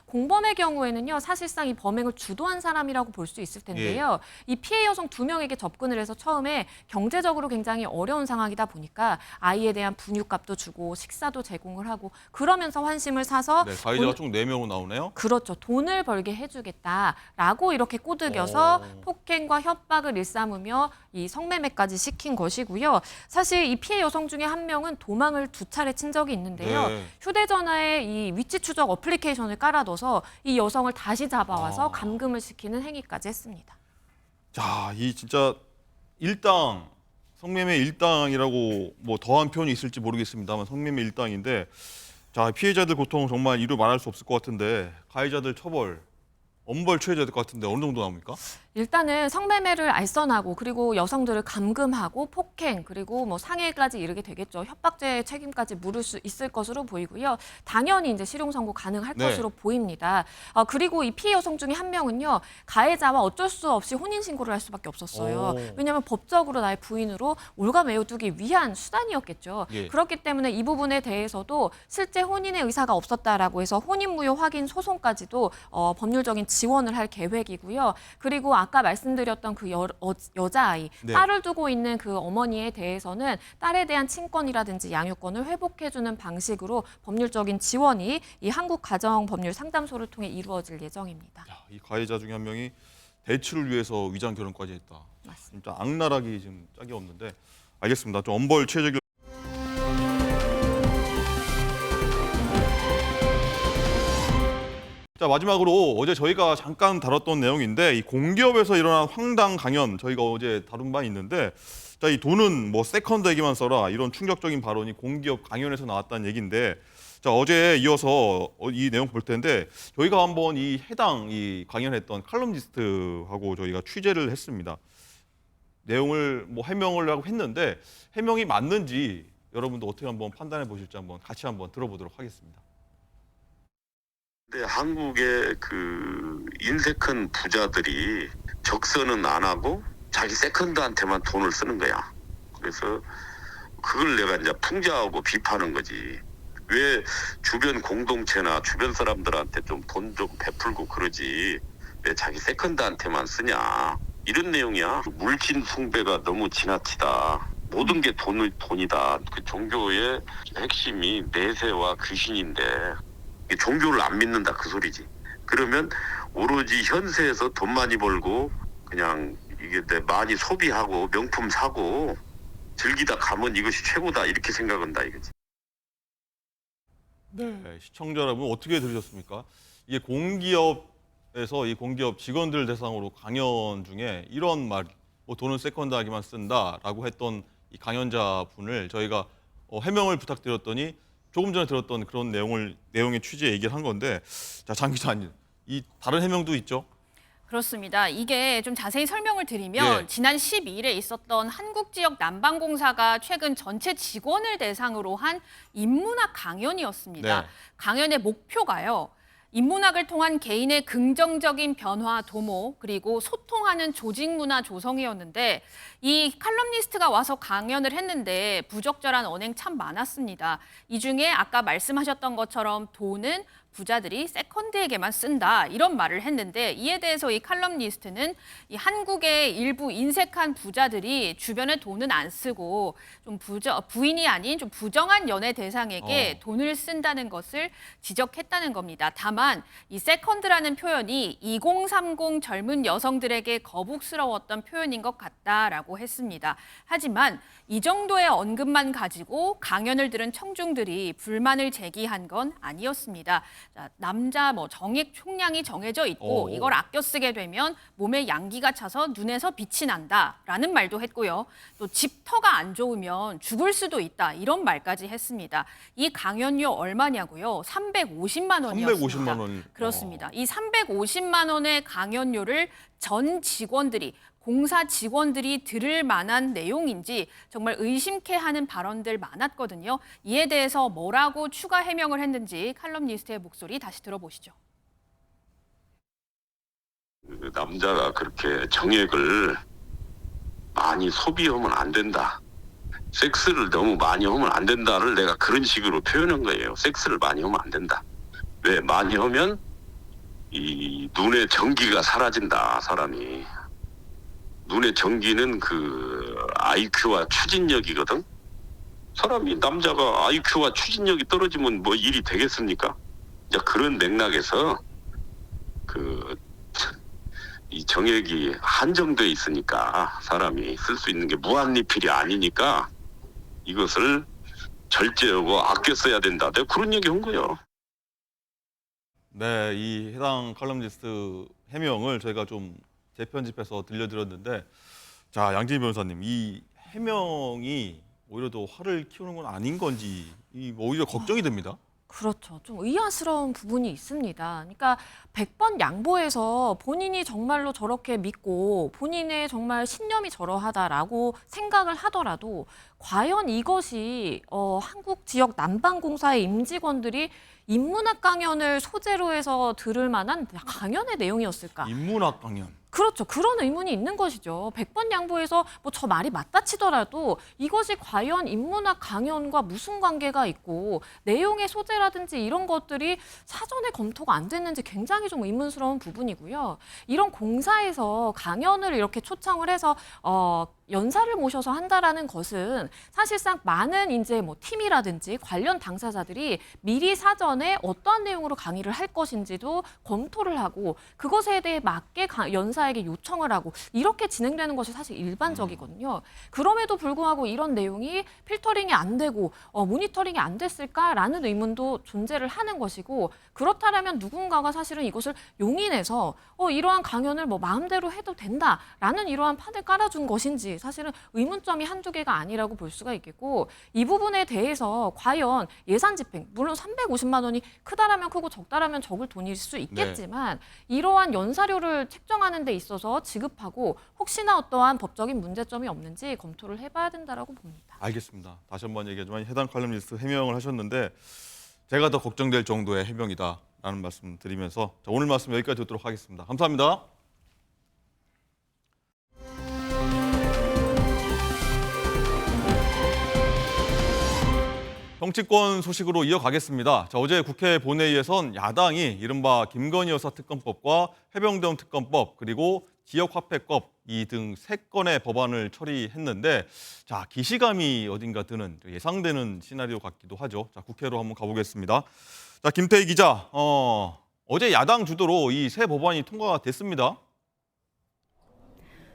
공범의 경우에는요, 사실상 이 범행을 주도한 사람이라고 볼 수 있을 텐데요. 이 피해 여성 2명에게 접근을 해서 처음에 경제적으로 굉장히 어려운 상황이다 보니까 아이에 대한 분유값도 주고 식사도 제공을 하고 그러면서 환심을 사서 네, 가해자가 총 4명으로 나오네요. 그렇죠. 돈을 벌게 해주겠다라고 이렇게 꼬드겨서 폭행과 협박을 일삼으며 이 성매매까지 시킨 것이고요. 사실 이 피해 여성 중에 한 명은 도망을 2차례 친 적이 있는데요. 네. 휴대전화에 이 위치 추적 어플리케이션을 깔아둬서 이 여성을 다시 잡아와서 감금을 시키는 행위까지 했습니다. 자, 이 진짜 일당, 성매매 일당이라고 뭐 더한 표현이 있을지 모르겠습니다만 성매매 일당인데, 자, 피해자들 고통 정말 이루 말할 수 없을 것 같은데, 가해자들 처벌 엄벌 취해져야 될 것 같은데 어느 정도 나옵니까? 일단은 성매매를 알선하고 그리고 여성들을 감금하고 폭행 그리고 뭐 상해까지 이르게 되겠죠. 협박죄 책임까지 물을 수 있을 것으로 보이고요. 당연히 이제 실형 선고 가능할 네. 것으로 보입니다. 그리고 이 피해 여성 중에 한 명은요, 가해자와 어쩔 수 없이 혼인 신고를 할 수밖에 없었어요. 왜냐하면 법적으로 나의 부인으로 올가매어두기 위한 수단이었겠죠. 예. 그렇기 때문에 이 부분에 대해서도 실제 혼인의 의사가 없었다라고 해서 혼인 무효 확인 소송까지도 법률적인 지원을 할 계획이고요. 그리고 아까 말씀드렸던 그 여자아이, 네. 딸을 두고 있는 그 어머니에 대해서는 딸에 대한 친권이라든지 양육권을 회복해주는 방식으로 법률적인 지원이 이 한국가정법률상담소를 통해 이루어질 예정입니다. 야, 이 가해자 중에 한 명이 대출을 위해서 위장 결혼까지 했다. 맞습니다. 진짜 악랄하기 지금 짝이 없는데, 알겠습니다. 좀 엄벌 취해지길. 자, 마지막으로 어제 저희가 잠깐 다뤘던 내용인데, 이 공기업에서 일어난 황당 강연 저희가 어제 다룬 바 있는데, 자, 이 돈은 뭐 세컨드에게만 써라, 이런 충격적인 발언이 공기업 강연에서 나왔다는 얘기인데, 자, 어제 이어서 이 내용 볼 텐데, 저희가 한번 이 해당 이 강연했던 칼럼니스트하고 저희가 취재를 했습니다. 내용을 뭐 해명을 하고 했는데, 해명이 맞는지 여러분도 어떻게 한번 판단해 보실지 한번 같이 한번 들어보도록 하겠습니다. 근데 한국의 그 인색한 부자들이 적선은 안 하고 자기 세컨드한테만 돈을 쓰는 거야. 그래서 그걸 내가 이제 풍자하고 비판한 거지. 왜 주변 공동체나 주변 사람들한테 좀 돈 좀 베풀고 그러지, 왜 자기 세컨드한테만 쓰냐, 이런 내용이야. 물진 숭배가 너무 지나치다. 모든 게 돈이다. 그 종교의 핵심이 내세와 귀신인데 종교를 안 믿는다 그 소리지. 그러면 오로지 현세에서 돈 많이 벌고 그냥 이게 많이 소비하고 명품 사고 즐기다 가면 이것이 최고다 이렇게 생각한다 이거지. 네, 시청자 여러분 어떻게 들으셨습니까? 이게 공기업에서 이 공기업 직원들 대상으로 강연 중에 이런 말, 뭐 돈은 세컨드하기만 쓴다라고 했던 이 강연자 분을 저희가 해명을 부탁드렸더니 조금 전에 들었던 그런 내용의 취지에 얘기를 한 건데, 자, 장 기자님, 이 다른 해명도 있죠? 그렇습니다. 이게 좀 자세히 설명을 드리면 예. 지난 12일에 있었던 한국 지역 난방공사가 최근 전체 직원을 대상으로 한 인문학 강연이었습니다. 네. 강연의 목표가요. 인문학을 통한 개인의 긍정적인 변화 도모 그리고 소통하는 조직 문화 조성이었는데 이 칼럼니스트가 와서 강연을 했는데 부적절한 언행 참 많았습니다. 이 중에 아까 말씀하셨던 것처럼 돈은 부자들이 세컨드에게만 쓴다 이런 말을 했는데 이에 대해서 이 칼럼니스트는 이 한국의 일부 인색한 부자들이 주변에 돈은 안 쓰고 좀 부인이 아닌 좀 부정한 연애 대상에게 돈을 쓴다는 것을 지적했다는 겁니다. 다만 이 세컨드라는 표현이 2030 젊은 여성들에게 거북스러웠던 표현인 것 같다라고 했습니다. 하지만 이 정도의 언급만 가지고 강연을 들은 청중들이 불만을 제기한 건 아니었습니다. 자, 남자 정액 총량이 정해져 있고 이걸 아껴 쓰게 되면 몸에 양기가 차서 눈에서 빛이 난다라는 말도 했고요. 또 집터가 안 좋으면 죽을 수도 있다 이런 말까지 했습니다. 이 강연료 얼마냐고요? 350만 원이었습니다. 350만 원. 그렇습니다. 이 350만 원의 강연료를 전 직원들이 공사 직원들이 들을 만한 내용인지 정말 의심케 하는 발언들 많았거든요. 이에 대해서 뭐라고 추가 해명을 했는지 칼럼니스트의 목소리 다시 들어보시죠. 그 남자가 그렇게 정액을 많이 소비하면 안 된다. 섹스를 너무 많이 하면 안 된다를 내가 그런 식으로 표현한 거예요. 섹스를 많이 하면 안 된다. 왜? 많이 하면 이 눈의 전기가 사라진다, 사람이. 눈의 전기는 그 IQ와 추진력이거든. 사람이 남자가 IQ와 추진력이 떨어지면 뭐 일이 되겠습니까? 이제 그런 맥락에서 이 정액이 한정돼 있으니까 사람이 쓸 수 있는 게 무한리필이 아니니까 이것을 절제하고 아껴 써야 된다. 내가 그런 얘기 한 거예요. 네, 이 해당 칼럼니스트 해명을 저희가 좀 재편집해서 들려드렸는데, 자, 양진희 변호사님, 이 해명이 오히려 더 화를 키우는 건 아닌 건지 오히려 걱정이 됩니다. 그렇죠. 좀 의아스러운 부분이 있습니다. 그러니까 100번 양보해서 본인이 정말로 저렇게 믿고 본인의 정말 신념이 저러하다라고 생각을 하더라도 과연 이것이 한국 지역 난방공사의 임직원들이 인문학 강연을 소재로 해서 들을 만한 강연의 내용이었을까? 인문학 강연. 그렇죠. 그런 의문이 있는 것이죠. 100번 양보해서 뭐 저 말이 맞다 치더라도 이것이 과연 인문학 강연과 무슨 관계가 있고 내용의 소재라든지 이런 것들이 사전에 검토가 안 됐는지 굉장히 좀 의문스러운 부분이고요. 이런 공사에서 강연을 이렇게 초청을 해서 연사를 모셔서 한다라는 것은 사실상 많은 이제 뭐 팀이라든지 관련 당사자들이 미리 사전에 어떠한 내용으로 강의를 할 것인지도 검토를 하고 그것에 대해 맞게 연사에게 요청을 하고 이렇게 진행되는 것이 사실 일반적이거든요. 그럼에도 불구하고 이런 내용이 필터링이 안 되고 모니터링이 안 됐을까라는 의문도 존재를 하는 것이고 그렇다면 누군가가 사실은 이것을 용인해서 이러한 강연을 뭐 마음대로 해도 된다라는 이러한 판을 깔아준 것인지 사실은 의문점이 한두 개가 아니라고 볼 수가 있겠고 이 부분에 대해서 과연 예산 집행, 물론 350만 원이 크다라면 크고 적다라면 적을 돈일 수 있겠지만 이러한 연사료를 책정하는 데 있어서 지급하고 혹시나 어떠한 법적인 문제점이 없는지 검토를 해봐야 된다라고 봅니다. 알겠습니다. 다시 한번 얘기하지만 해당 칼럼니스트 해명을 하셨는데 제가 더 걱정될 정도의 해명이다라는 말씀 드리면서 오늘 말씀 여기까지 듣도록 하겠습니다. 감사합니다. 정치권 소식으로 이어가겠습니다. 자, 어제 국회 본회의에선 야당이 이른바 김건희 여사 특검법과 해병대원 특검법 그리고 지역화폐법 이 등 3건의 법안을 처리했는데 자 기시감이 어딘가 드는 예상되는 시나리오 같기도 하죠. 자 국회로 한번 가보겠습니다. 자 김태희 기자, 어제 야당 주도로 이 새 법안이 통과가 됐습니다.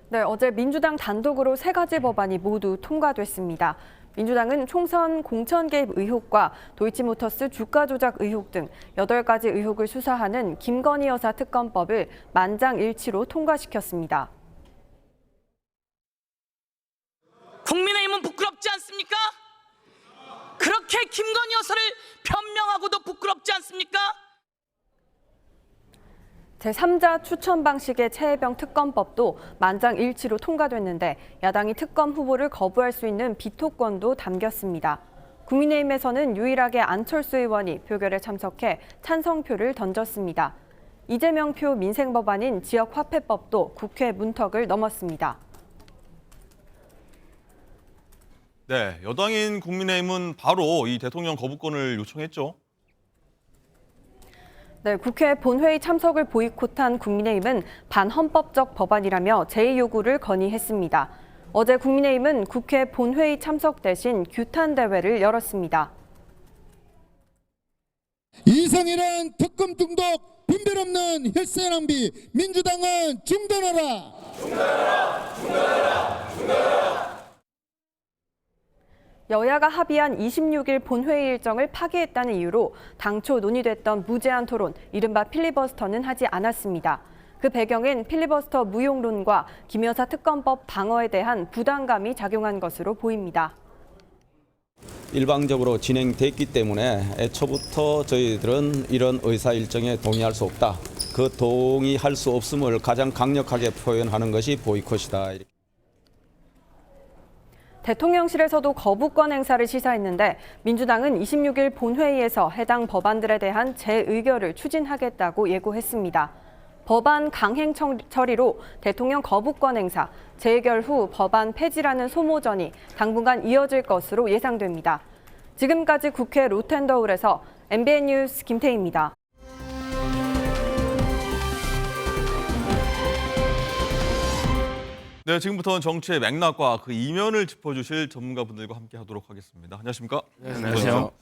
네, 어제 민주당 단독으로 3가지 법안이 모두 통과됐습니다. 민주당은 총선 공천 개입 의혹과 도이치모터스 주가 조작 의혹 등 8가지 의혹을 수사하는 김건희 여사 특검법을 만장일치로 통과시켰습니다. 국민의힘은 부끄럽지 않습니까? 그렇게 김건희 여사를 변명하고도 부끄럽지 않습니까? 제3자 추천 방식의 최혜병 특검법도 만장일치로 통과됐는데 야당이 특검 후보를 거부할 수 있는 비토권도 담겼습니다. 국민의힘에서는 유일하게 안철수 의원이 표결에 참석해 찬성표를 던졌습니다. 이재명표 민생법안인 지역화폐법도 국회 문턱을 넘었습니다. 네, 여당인 국민의힘은 바로 이 대통령 거부권을 요청했죠. 네, 국회 본회의 참석을 보이콧한 국민의힘은 반헌법적 법안이라며 제의 요구를 건의했습니다. 어제 국민의힘은 국회 본회의 참석 대신 규탄 대회를 열었습니다. 이상이란 특검 중독, 분별 없는 혈세 낭비, 민주당은 중단하라. 여야가 합의한 26일 본회의 일정을 파기했다는 이유로 당초 논의됐던 무제한 토론, 이른바 필리버스터는 하지 않았습니다. 그 배경엔 필리버스터 무용론과 김 여사 특검법 방어에 대한 부담감이 작용한 것으로 보입니다. 일방적으로 진행됐기 때문에 애초부터 저희들은 이런 의사 일정에 동의할 수 없다. 그 동의할 수 없음을 가장 강력하게 표현하는 것이 보이콧이다. 대통령실에서도 거부권 행사를 시사했는데 민주당은 26일 본회의에서 해당 법안들에 대한 재의결을 추진하겠다고 예고했습니다. 법안 강행 처리로 대통령 거부권 행사, 재의결 후 법안 폐지라는 소모전이 당분간 이어질 것으로 예상됩니다. 지금까지 국회 로텐더홀에서 MBN 뉴스 김태희입니다. 네, 지금부터는 정치의 맥락과 그 이면을 짚어주실 전문가분들과 함께하도록 하겠습니다. 안녕하십니까? 네, 안녕하세요.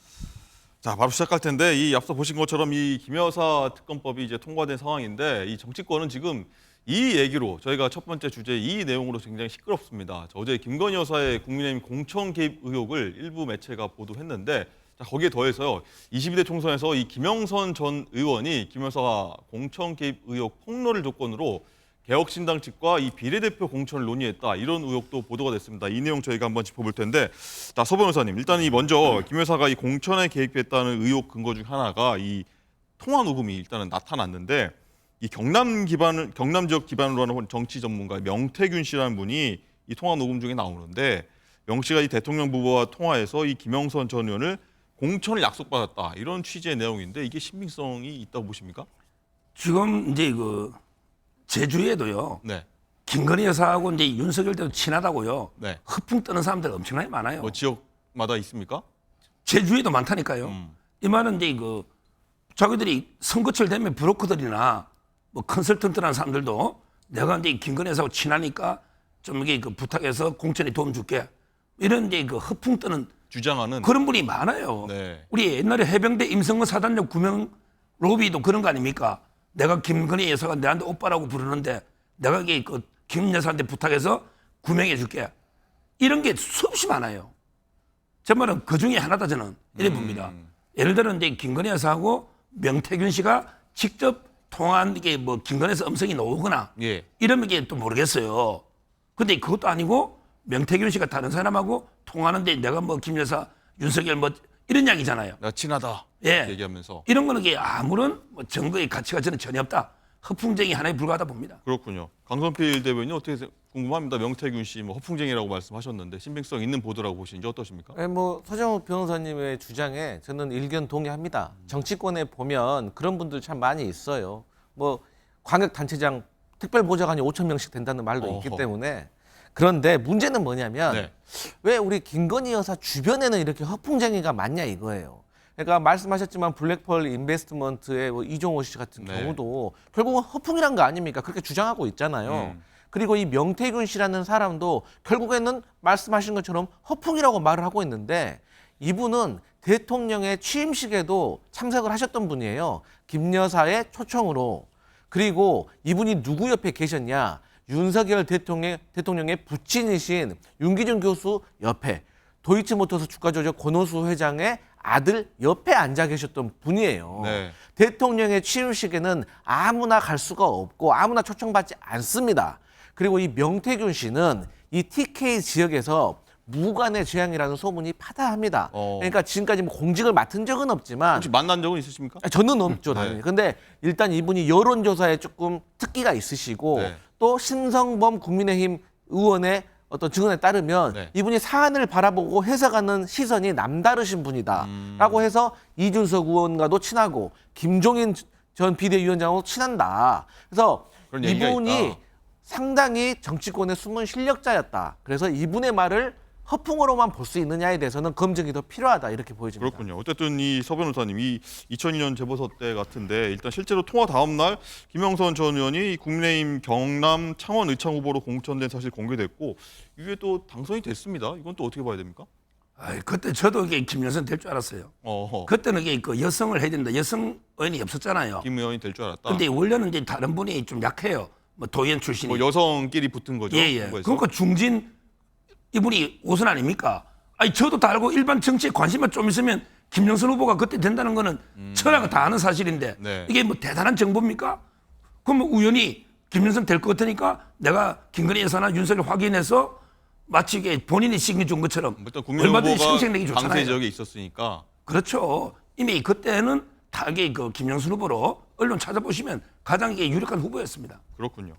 자, 바로 시작할 텐데 이 앞서 보신 것처럼 이 김 여사 특검법이 이제 통과된 상황인데 이 정치권은 지금 이 얘기로 저희가 첫 번째 주제 이 내용으로 굉장히 시끄럽습니다. 어제 김건희 여사의 국민의힘 공천 개입 의혹을 일부 매체가 보도했는데 자, 거기에 더해서요 22대 총선에서 이 김영선 전 의원이 김 여사가 공천 개입 의혹 폭로를 조건으로 개혁신당 측과 이 비례대표 공천을 논의했다. 이런 의혹도 보도가 됐습니다. 이 내용 저희가 한번 짚어볼 텐데, 자, 서 변호사님, 일단 이 먼저 김 여사가 이 공천에 개입했다는 의혹 근거 중 하나가 이 통화 녹음이 일단은 나타났는데, 이 경남 지역 기반으로 하는 정치 전문가 명태균 씨라는 분이 이 통화 녹음 중에 나오는데, 명 씨가 이 대통령 후보와 통화해서 이 김영선 전 의원을 공천을 약속받았다. 이런 취지의 내용인데 이게 신빙성이 있다고 보십니까? 지금 이제 제주에도요. 네. 김건희 여사하고 이제 윤석열 대도 친하다고요. 네. 허풍 뜨는 사람들 엄청나게 많아요. 뭐 지역마다 있습니까? 제주에도 많다니까요. 이 말은 이제 자기들이 선거철 되면 브로커들이나 뭐 컨설턴트라는 사람들도 내가 이제 김건희 여사하고 친하니까 좀 이게 부탁해서 공천에 도움 줄게. 이런 이제 허풍 뜨는 주장하는 그런 분이 많아요. 네. 우리 옛날에 해병대 임성근 사단장 구명 로비도 그런 거 아닙니까? 내가 김건희 여사가 내한테 오빠라고 부르는데 내가 이게 김 여사한테 부탁해서 구명해 줄게. 이런 게 수없이 많아요. 제 말은 그 중에 하나다 저는 이래 봅니다. 예를 들어 이제 김건희 여사하고 명태균 씨가 직접 통화한 게 뭐 김건희 여사 음성이 나오거나 예. 이러면 이게 또 모르겠어요. 근데 그것도 아니고 명태균 씨가 다른 사람하고 통화하는데 내가 뭐 김 여사 윤석열 뭐 이런 이야기잖아요. 나 친하다. 예. 얘기하면서. 이런 거는 아무런 증거의 가치가 저는 전혀 없다. 허풍쟁이 하나에 불과하다 봅니다. 그렇군요. 강선필 대변인 어떻게 궁금합니다. 명태균 씨 뭐 허풍쟁이라고 말씀하셨는데 신빙성 있는 보도라고 보시는지 어떠십니까? 네, 뭐 서정욱 변호사님의 주장에 저는 일견 동의합니다. 정치권에 보면 그런 분들 참 많이 있어요. 뭐 광역 단체장 특별 보좌관이 5천 명씩 된다는 말도 있기 때문에. 그런데 문제는 뭐냐면 네. 왜 우리 김건희 여사 주변에는 이렇게 허풍쟁이가 많냐 이거예요. 그러니까 말씀하셨지만 블랙펄 인베스트먼트의 뭐 이종호 씨 같은 네. 경우도 결국은 허풍이란 거 아닙니까? 그렇게 주장하고 있잖아요. 그리고 이 명태균 씨라는 사람도 결국에는 말씀하신 것처럼 허풍이라고 말을 하고 있는데 이분은 대통령의 취임식에도 참석을 하셨던 분이에요. 김 여사의 초청으로. 그리고 이분이 누구 옆에 계셨냐? 윤석열 대통령의 부친이신 윤기준 교수 옆에, 도이치모터스 주가조작 권오수 회장의 아들 옆에 앉아 계셨던 분이에요. 네. 대통령의 취임식에는 아무나 갈 수가 없고 아무나 초청받지 않습니다. 그리고 이 명태균 씨는 이 TK 지역에서 무관의 재앙이라는 소문이 파다합니다. 그러니까 지금까지 뭐 공직을 맡은 적은 없지만 혹시 만난 적은 있으십니까? 저는 없죠, 당연히. 네. 근데 일단 이분이 여론조사에 조금 특기가 있으시고 네. 또 신성범 국민의힘 의원의 어떤 증언에 따르면 네. 이분이 사안을 바라보고 해석하는 시선이 남다르신 분이다라고 해서 이준석 의원과도 친하고 김종인 전 비대위원장하고 친한다. 그래서 그런 얘기가 이분이 있다. 상당히 정치권의 숨은 실력자였다. 그래서 이분의 말을 허풍으로만 볼 수 있느냐에 대해서는 검증이 더 필요하다 이렇게 보여집니다. 그렇군요. 어쨌든 이 서 변호사님, 이 2002년 재보선 때 같은데 일단 실제로 통화 다음 날 김영선 전 의원이 국민의힘 경남 창원 의창 후보로 공천된 사실 공개됐고 이게 또 당선이 됐습니다. 이건 또 어떻게 봐야 됩니까? 그때 저도 이게 김여선 될 줄 알았어요. 어허. 그때는 이게 그 여성을 해야 된다. 여성 의원이 없었잖아요. 김 의원이 될 줄 알았다. 근데 원래는 이제 다른 분이 좀 약해요. 뭐 도의원 출신이. 뭐 여성끼리 붙은 거죠. 예. 후보에서. 그러니까 중진 이분이 우선 아닙니까? 아니 저도 다 알고 일반 정치에 관심만 좀 있으면 김영선 후보가 그때 된다는 거는 천하가 다 아는 사실인데 네. 이게 뭐 대단한 정보입니까? 그럼 우연히 김영선 될 것 같으니까 내가 김건희 여사나 윤석열 확인해서 마치 이게 본인이 시gn이 준 것처럼 일단 국민 얼마든지 후보가 생색내기 강세 좋잖아요. 지역에 있었으니까. 그렇죠. 이미 그때는 다 이게 그 김영선 후보로 언론 찾아보시면 가장 이게 유력한 후보였습니다. 그렇군요.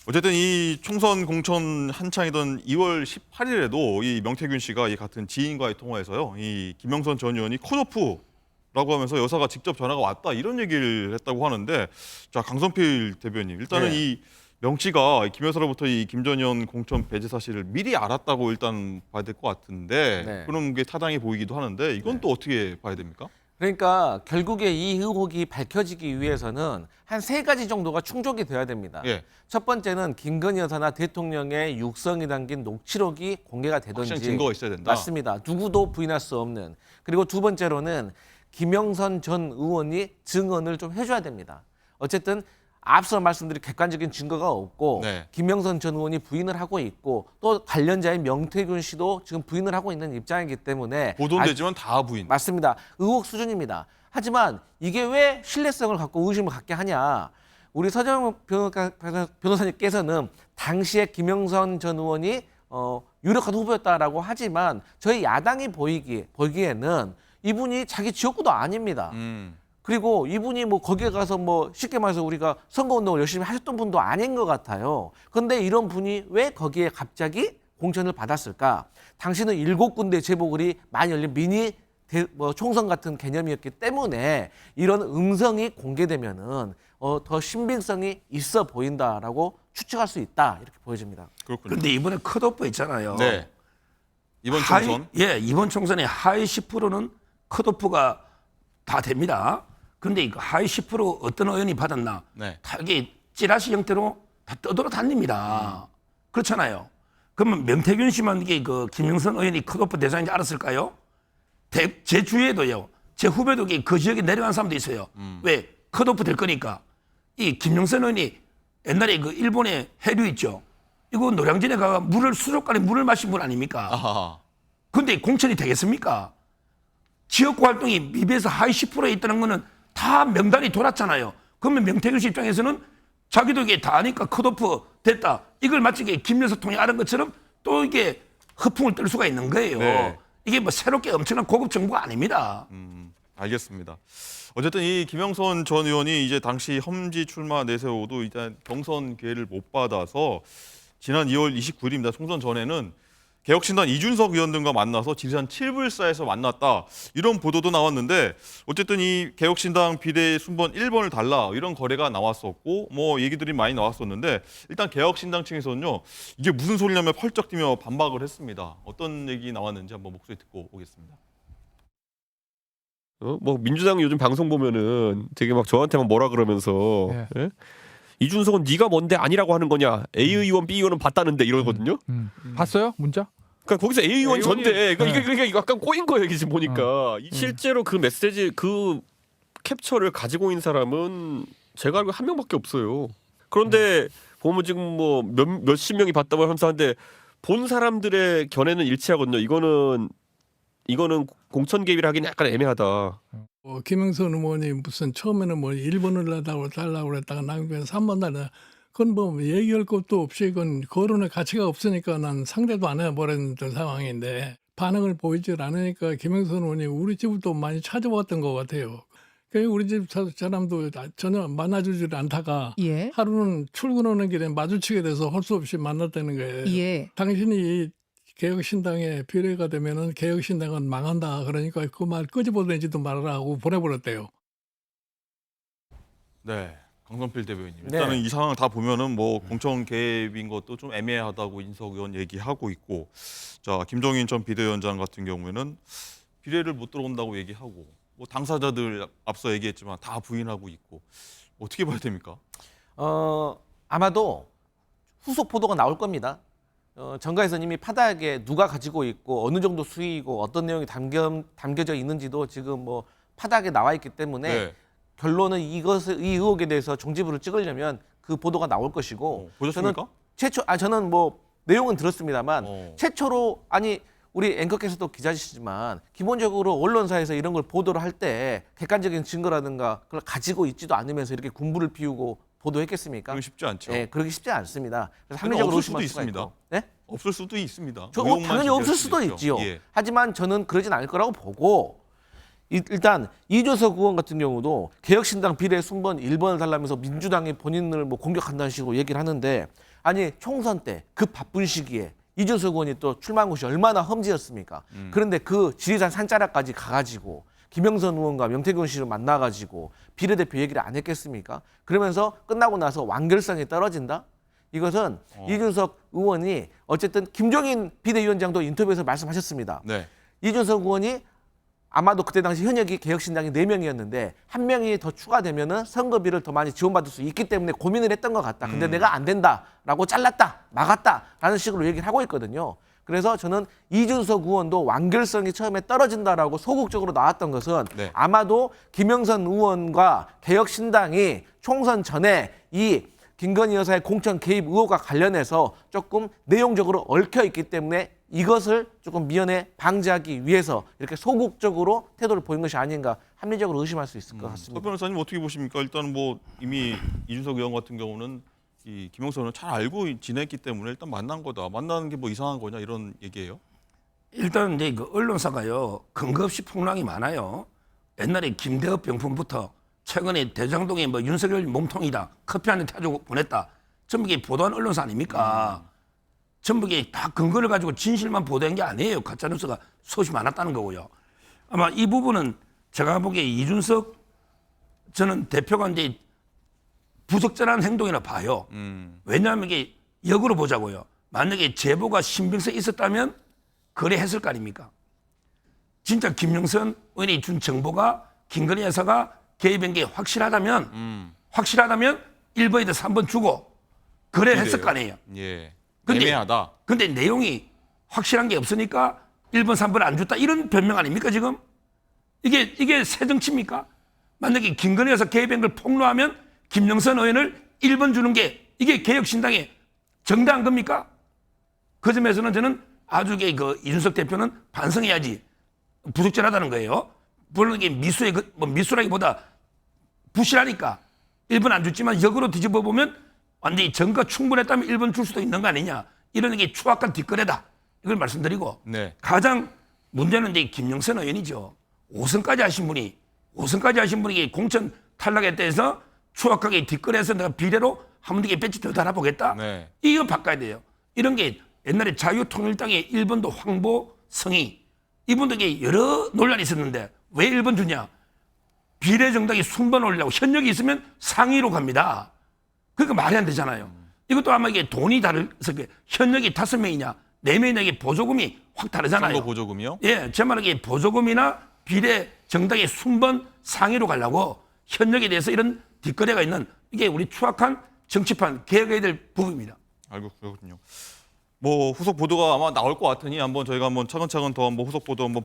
어쨌든 이 총선 공천 한창이던 2월 18일에도 이 명태균 씨가 이 같은 지인과의 통화에서요, 이 김영선 전 의원이 컷오프라고 하면서 여사가 직접 전화가 왔다 이런 얘기를 했다고 하는데, 자 강선필 대변인, 일단은 네. 이 명 씨가 김 여사로부터 이 김 전 의원 공천 배제 사실을 미리 알았다고 일단 봐야 될 것 같은데, 네. 그럼 게 타당해 보이기도 하는데 이건 또 어떻게 봐야 됩니까? 그러니까 결국에 이 의혹이 밝혀지기 위해서는 한 3가지 정도가 충족이 돼야 됩니다. 예. 첫 번째는 김건희 여사나 대통령의 육성이 담긴 녹취록이 공개가 되든지. 확실한 증거가 있어야 된다. 맞습니다. 누구도 부인할 수 없는. 그리고 두 번째로는 김영선 전 의원이 증언을 좀 해줘야 됩니다. 어쨌든 앞서 말씀드린 객관적인 증거가 없고 네. 김영선 전 의원이 부인을 하고 있고 또 관련자인 명태균 씨도 지금 부인을 하고 있는 입장이기 때문에 보도되지만 다 부인. 맞습니다. 의혹 수준입니다. 하지만 이게 왜 신뢰성을 갖고 의심을 갖게 하냐. 우리 서정 변호사님께서는 당시에 김영선 전 의원이 유력한 후보였다라고 하지만 저희 야당이 보기에는 이분이 자기 지역구도 아닙니다. 그리고 이분이 뭐 거기에 가서 뭐 쉽게 말해서 우리가 선거운동을 열심히 하셨던 분도 아닌 것 같아요. 그런데 이런 분이 왜 거기에 갑자기 공천을 받았을까? 당시는 7군데 재보궐이 많이 열린 미니 총선 같은 개념이었기 때문에 이런 음성이 공개되면은 더 신빙성이 있어 보인다라고 추측할 수 있다 이렇게 보여집니다. 그렇군요. 근데 이번에 컷오프 있잖아요. 네. 이번 총선. 이번 총선에 하위 10%는 컷오프가 다 됩니다. 그런데 이거 하위 10% 어떤 의원이 받았나? 네. 다 이게 찌라시 형태로 다 떠돌아다닙니다. 그렇잖아요. 그러면 명태균 씨만 이게 그 김영선 의원이 컷오프 대상인지 알았을까요? 제 주위에도요. 제 후배도 그 지역에 내려간 사람도 있어요. 왜? 컷오프 될 거니까. 이 김영선 의원이 옛날에 그 일본의 해류 있죠. 이거 노량진에 가가 수족관에 물을 마신 분 아닙니까? 아하. 근데 공천이 되겠습니까? 지역구 활동이 미비해서 하위 10%에 있다는 거는 다 명단이 돌았잖아요. 그러면 명태균 씨 입장에서는 자기도 이게 다 아니까 컷오프 됐다. 이걸 마치 김여사 통이 아는 것처럼 또 이게 허풍을 뜰 수가 있는 거예요. 네. 이게 뭐 새롭게 엄청난 고급 정보가 아닙니다. 알겠습니다. 어쨌든 이 김영선 전 의원이 이제 당시 험지 출마 내세워도 일단 경선 기회를 못 받아서 지난 2월 29일입니다. 총선 전에는 개혁신당 이준석 의원 등과 만나서 지리산 7불사에서 만났다. 이런 보도도 나왔는데 어쨌든 이 개혁신당 비대 순번 1번을 달라 이런 거래가 나왔었고 뭐 얘기들이 많이 나왔었는데 일단 개혁신당 층에서는요. 이게 무슨 소리냐며 펄쩍 뛰며 반박을 했습니다. 어떤 얘기 나왔는지 한번 목소리 듣고 오겠습니다. 뭐 민주당 요즘 방송 보면은 되게 막 저한테만 뭐라 그러면서 예? 이준석은 네가 뭔데 아니라고 하는 거냐? A 의원, B 의원은 봤다는데 이러거든요. 봤어요? 문자? 그러니까 거기서 A 의원 전데 그러니까 이게 약간 꼬인 거예요. 이게 지금 보니까 실제로 그 메시지 그 캡처를 가지고 있는 사람은 제가 알고 한 명밖에 없어요. 그런데 보면 지금 뭐 몇십 명이 봤다고 하면서 하는데 본 사람들의 견해는 일치하거든요. 이거는 공천 개입이라 하기는 약간 애매하다. 김영선 의원이 무슨 처음에는 뭐 1번을 달라고 그랬다가 나중에 3번 달라. 그건 뭐 얘기할 것도 없이 그건 거론의 가치가 없으니까 난 상대도 안 해버렸던 상황인데 반응을 보이질 않으니까 김영선 의원이 우리 집을 또 많이 찾아왔던 것 같아요. 우리 집 사람도 전혀 만나주질 않다가 예. 하루는 출근하는 길에 마주치게 돼서 할 수 없이 만났다는 거예요. 예. 당신이 개혁신당에 비례가 되면은 개혁신당은 망한다. 그러니까 그 말 끄집어내지도 말아라 하고 보내버렸대요. 네. 강성필 대변인. 네. 일단은 이 상황 다 보면은 뭐 공천 개입인 것도 좀 애매하다고 인석 의원 얘기하고 있고, 자 김종인 전 비대위원장 같은 경우에는 비례를 못 들어온다고 얘기하고, 뭐 당사자들 앞서 얘기했지만 다 부인하고 있고, 어떻게 봐야 됩니까? 아마도 후속 보도가 나올 겁니다. 정가에서는 이미 파닥에 누가 가지고 있고 어느 정도 수익이고 어떤 내용이 담겨져 있는지도 지금 뭐 파닥에 나와 있기 때문에 네. 결론은 이 의혹에 대해서 종지부를 찍으려면 그 보도가 나올 것이고. 보셨습니까? 저는 뭐 내용은 들었습니다만 최초로 우리 앵커께서도 기자시지만 기본적으로 언론사에서 이런 걸 보도를 할 때 객관적인 증거라든가 그걸 가지고 있지도 않으면서 이렇게 군부를 피우고 보도했겠습니까? 그건 쉽지 않죠. 네, 그러기 쉽지 않습니다. 그래서 근데 합리적으로 없을 수도 의심할 수가 있습니다. 있고. 네? 없을 수도 있습니다. 당연히 없을 수도 있지요. 예. 하지만 저는 그러진 않을 거라고 보고, 일단 이준석 의원 같은 경우도 개혁신당 비례 순번 1번을 달라면서 민주당이 본인을 뭐 공격한다는 식으로 얘기를 하는데, 아니 총선 때 그 바쁜 시기에 이준석 의원이 또 출마한 곳이 얼마나 험지였습니까? 그런데 그 지리산 산자락까지 가가지고 김영선 의원과 명태균 씨를 만나가지고 비례대표 얘기를 안 했겠습니까? 그러면서 끝나고 나서 완결성이 떨어진다? 이것은 이준석 의원이 어쨌든 김종인 비대위원장도 인터뷰에서 말씀하셨습니다. 네. 이준석 의원이 아마도 그때 당시 현역이 개혁신당이 4명이었는데 1명이 더 추가되면은 선거비를 더 많이 지원받을 수 있기 때문에 고민을 했던 것 같다. 근데 내가 안 된다라고 잘랐다, 막았다라는 식으로 얘기를 하고 있거든요. 그래서 저는 이준석 의원도 완결성이 처음에 떨어진다라고 소극적으로 나왔던 것은 네. 아마도 김영선 의원과 개혁신당이 총선 전에 이 김건희 여사의 공천 개입 의혹과 관련해서 조금 내용적으로 얽혀 있기 때문에 이것을 조금 미연에 방지하기 위해서 이렇게 소극적으로 태도를 보인 것이 아닌가 합리적으로 의심할 수 있을 것 같습니다. 서 변호사님 어떻게 보십니까? 일단 뭐 이미 이준석 의원 같은 경우는 이 김영선을 잘 알고 지냈기 때문에 일단 만난 거다. 만나는 게 뭐 이상한 거냐 이런 얘기예요? 일단 이제 그 언론사가요 근거 없이 폭로이 많아요. 옛날에 김대업 병풍부터 최근에 대장동에 뭐 윤석열 몸통이다 커피 한 잔 타주고 보냈다. 전부 이게 보도한 언론사 아닙니까? 전부 이게 다 근거를 가지고 진실만 보도한 게 아니에요. 가짜뉴스가 수없이 많았다는 거고요. 아마 이 부분은 제가 보기에 이준석 저는 대표가 이제 부적절한 행동이라 봐요. 왜냐하면 이게 역으로 보자고요. 만약에 제보가 신빙성이 있었다면 거래했을 거 아닙니까? 진짜 김영선 의원이 준 정보가 김건희 여사가 개입한 게 확실하다면 1번이든 3번 주고 거래를 했을 거 아니에요. 예. 근데, 애매하다. 근데 내용이 확실한 게 없으니까 1번, 3번 안 줬다 이런 변명 아닙니까 지금? 이게 새 정치입니까? 만약에 김건희 여사 개입한 걸 폭로하면 김영선 의원을 1번 주는 게 이게 개혁신당의 정당한 겁니까? 그 점에서는 저는 아주 그 이준석 대표는 반성해야지 부적절하다는 거예요. 물론 이게 미수라기보다 부실하니까 1번 안 줬지만 역으로 뒤집어 보면 완전히 증거 충분했다면 1번 줄 수도 있는 거 아니냐. 이런 게 추악한 뒷거래다. 이걸 말씀드리고 네. 가장 문제는 이제 김영선 의원이죠. 5선까지 하신 분이 공천 탈락했다 해서 추악하게 뒷거래해서 내가 비례로 한 번 더 배치 더 달아보겠다. 네. 이거 바꿔야 돼요. 이런 게 옛날에 자유통일당의 1번도 황보성이 이분도 이게 여러 논란이 있었는데 왜 1번 주냐. 비례정당이 순번 올리려고 현역이 있으면 상위로 갑니다. 그러니까 말이 안 되잖아요. 이것도 아마 이게 돈이 다르서 현역이 5명이냐 4명이냐 이게 보조금이 확 다르잖아요. 선거 보조금이요? 예, 제 말은 이게 보조금이나 비례 정당의 순번 상위로 가려고 현역에 대해서 이런 뒷거래가 있는 이게 우리 추악한 정치판 개혁해야 될 부분입니다. 알고 그렇군요. 뭐 후속 보도가 아마 나올 것 같으니 한번 저희가 한번 차근차근 더 한번 후속 보도 한번.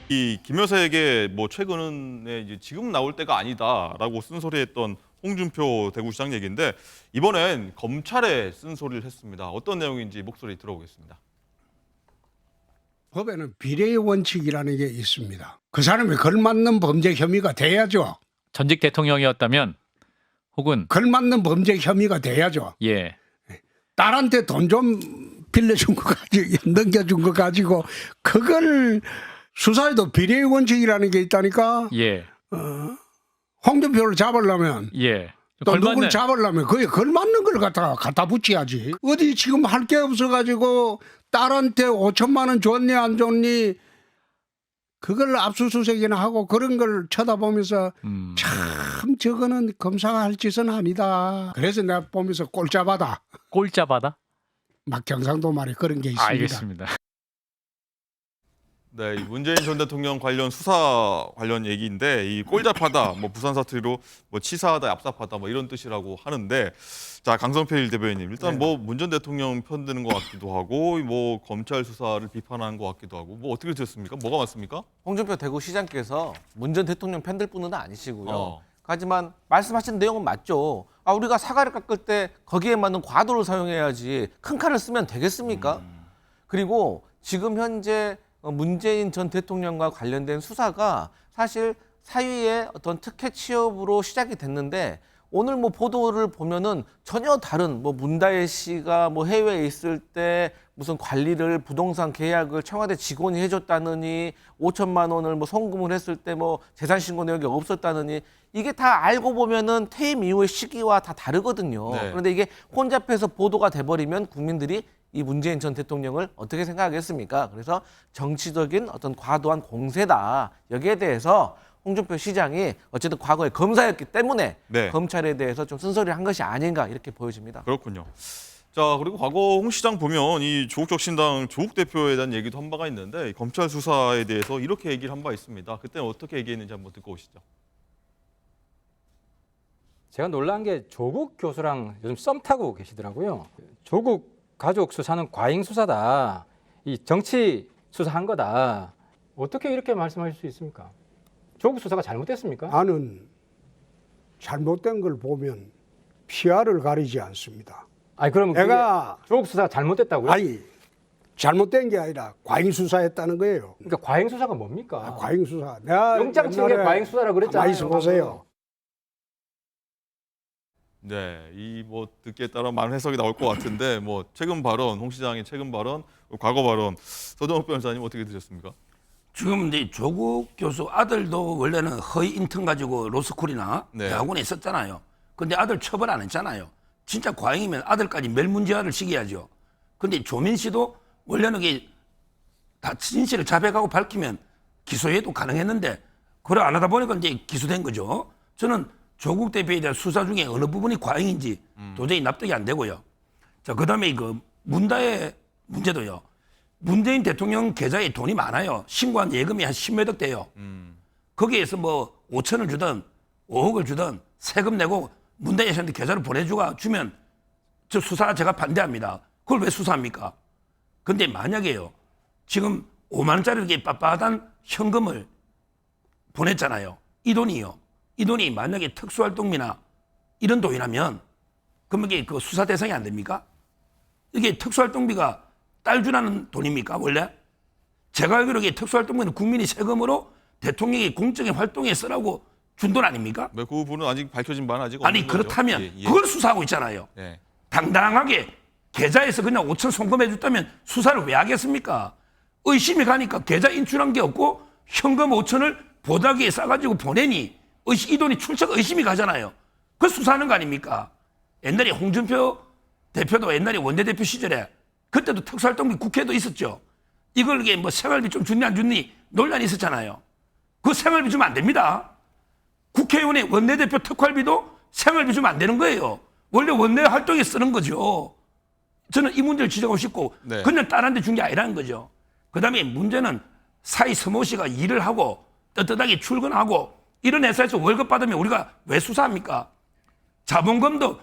이 김여사에게 뭐 최근에 이제 지금 나올 때가 아니다라고 쓴소리했던 홍준표 대구시장 얘기인데 이번엔 검찰에 쓴소리를 했습니다. 어떤 내용인지 목소리 들어보겠습니다. 법에는 비례의 원칙이라는 게 있습니다. 그 사람이 걸맞는 범죄 혐의가 돼야죠. 전직 대통령이었다면 혹은 걸맞는 범죄 혐의가 돼야죠. 예. 딸한테 돈 좀 빌려준 거 가지고 넘겨준 거 가지고 그걸 수사에도 비례의 원칙이라는 게 있다니까. 예. 홍준표를 잡으려면 예. 또 걸맞는 누굴 잡으려면 그에 걸맞는 걸 갖다 붙여야지. 어디 지금 할 게 없어가지고 딸한테 5천만 원 줬니 안 줬니 그걸 압수수색이나 하고 그런 걸 쳐다보면서 참 저거는 검사가 할 짓은 아니다. 그래서 내가 보면서 꼴짜바다. 꼴짜바다? 막 경상도 말에 그런 게 있습니다. 알겠습니다. 네, 이 문재인 전 대통령 관련 수사 관련 얘기인데 이 꼴잡하다, 뭐 부산 사투리로 뭐 치사하다, 얍삽하다 뭐 이런 뜻이라고 하는데 자 강성필 대변인님 일단 뭐 문 전 대통령 편드는 것 같기도 하고 뭐 검찰 수사를 비판하는 것 같기도 하고 뭐 어떻게 들었습니까? 뭐가 맞습니까? 홍준표 대구시장께서 문 전 대통령 팬들 뿐은 아니시고요. 하지만 말씀하신 내용은 맞죠. 우리가 사과를 깎을 때 거기에 맞는 과도를 사용해야지 큰 칼을 쓰면 되겠습니까? 그리고 지금 현재 문재인 전 대통령과 관련된 수사가 사실 사위의 어떤 특혜 취업으로 시작이 됐는데 오늘 뭐 보도를 보면은 전혀 다른 뭐 문다혜 씨가 뭐 해외에 있을 때 무슨 관리를 부동산 계약을 청와대 직원이 해줬다느니 5천만 원을 뭐 송금을 했을 때 뭐 재산 신고 내역이 없었다느니 이게 다 알고 보면은 퇴임 이후의 시기와 다 다르거든요. 네. 그런데 이게 혼잡해서 보도가 돼버리면 국민들이 이 문재인 전 대통령을 어떻게 생각하겠습니까? 그래서 정치적인 어떤 과도한 공세다. 여기에 대해서 홍준표 시장이 어쨌든 과거에 검사였기 때문에 네. 검찰에 대해서 좀 쓴소리를 한 것이 아닌가 이렇게 보여집니다. 그렇군요. 자 그리고 과거 홍 시장 보면 이 조국 혁신당 조국 대표에 대한 얘기도 한 바가 있는데 검찰 수사에 대해서 이렇게 얘기를 한 바 있습니다. 그때는 어떻게 얘기했는지 한번 듣고 오시죠. 제가 놀란 게 조국 교수랑 요즘 썸 타고 계시더라고요. 조국 가족 수사는 과잉 수사다. 이 정치 수사한 거다. 어떻게 이렇게 말씀하실 수 있습니까? 조국 수사가 잘못됐습니까? 나는 잘못된 걸 보면 피아를 가리지 않습니다. 아니 그러면 내가 조국 수사가 잘못됐다고요? 아니 잘못된 게 아니라 과잉 수사했다는 거예요. 그러니까 과잉 수사가 뭡니까? 과잉 수사. 내가 영장 친 게 과잉 수사라고 그랬잖아요. 많이 보세요. 네, 이 뭐 듣기에 따라 많은 해석이 나올 것 같은데 뭐 최근 발언, 홍 시장의 최근 발언, 과거 발언, 서정욱 변호사님 어떻게 들으셨습니까? 지금 이제 조국 교수 아들도 원래는 허위 인턴 가지고 로스쿨이나 네. 대학원에 있었잖아요. 근데 아들 처벌 안 했잖아요. 진짜 과잉이면 아들까지 멸문지화를 시켜야죠. 근데 조민 씨도 원래는 이게 다 진실을 자백하고 밝히면 기소해도 가능했는데 그걸 안 하다 보니까 이제 기소된 거죠. 저는 조국 대표에 대한 수사 중에 어느 부분이 과잉인지 도저히 납득이 안 되고요. 자, 그다음에 그 문다의 문제도요. 문재인 대통령 계좌에 돈이 많아요. 신고한 예금이 한 10몇억 돼요. 거기에서 뭐 5천을 주든 5억을 주든 세금 내고 문다혜 씨한테 계좌를 보내주면 저 수사 제가 반대합니다. 그걸 왜 수사합니까? 근데 만약에요. 지금 5만 원짜리 이렇게 빳빳한 현금을 보냈잖아요. 이 돈이요. 이 돈이 만약에 특수활동비나 이런 돈이라면 그러면 이게 그 수사 대상이 안 됩니까? 이게 특수활동비가 딸 주라는 돈입니까 원래? 제가 알기로 이게 특수활동비는 국민이 세금으로 대통령이 공적인 활동에 쓰라고 준 돈 아닙니까? 네, 그 부분은 아직 밝혀진 바는 아직 아니 없는 거죠. 그렇다면 예, 예. 그걸 수사하고 있잖아요. 네. 당당하게 계좌에서 그냥 5천 송금해 줬다면 수사를 왜 하겠습니까? 의심이 가니까 계좌 인출한 게 없고 현금 5천을 보다기에 싸가지고 보내니 이 돈이 출처가 의심이 가잖아요. 그 수사하는 거 아닙니까? 옛날에 홍준표 대표도 옛날에 원내대표 시절에 그때도 특수활동비 국회도 있었죠. 이걸 이게 뭐 생활비 좀 줬니 안 줬니 논란이 있었잖아요. 그 생활비 주면 안 됩니다. 국회의원의 원내대표 특활비도 생활비 주면 안 되는 거예요. 원래 원내 활동에 쓰는 거죠. 저는 이 문제를 지적하고 싶고 네. 그냥 딸한테 준 게 아니라는 거죠. 그다음에 문제는 사이 서모 씨가 일을 하고 떳떳하게 출근하고 이런 회사에서 월급 받으면 우리가 왜 수사합니까? 자본금도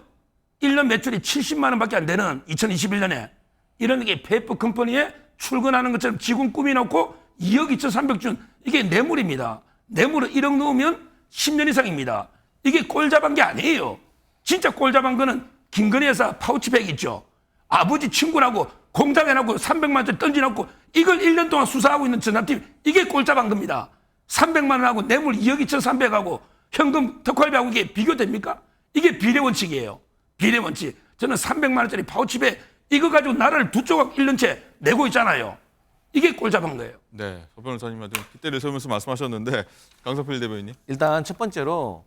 1년 매출이 70만 원밖에 안 되는 2021년에 이런 게 페이퍼 컴퍼니에 출근하는 것처럼 지금 꾸미놓고 2억 2,300 준 이게 뇌물입니다. 뇌물을 1억 넣으면 10년 이상입니다. 이게 꼴잡은 게 아니에요. 진짜 꼴잡은 거는 김건희 여사 파우치백 있죠. 아버지 친구라고 공장해놓고 300만 원짜리 던져놓고 이걸 1년 동안 수사하고 있는 전담팀 이게 꼴잡은 겁니다. 300만 원하고 뇌물 2억 2,300하고 현금 특활비하고 이게 비교됩니까? 이게 비례원칙이에요. 비례원칙. 저는 300만 원짜리 파우치백 이거 가지고 나라를 두 조각 1년째 내고 있잖아요. 이게 꼴잡은 거예요. 네, 서 변호사님한테 빗대를 세우면서 말씀하셨는데 강성필 대변인님. 일단 첫 번째로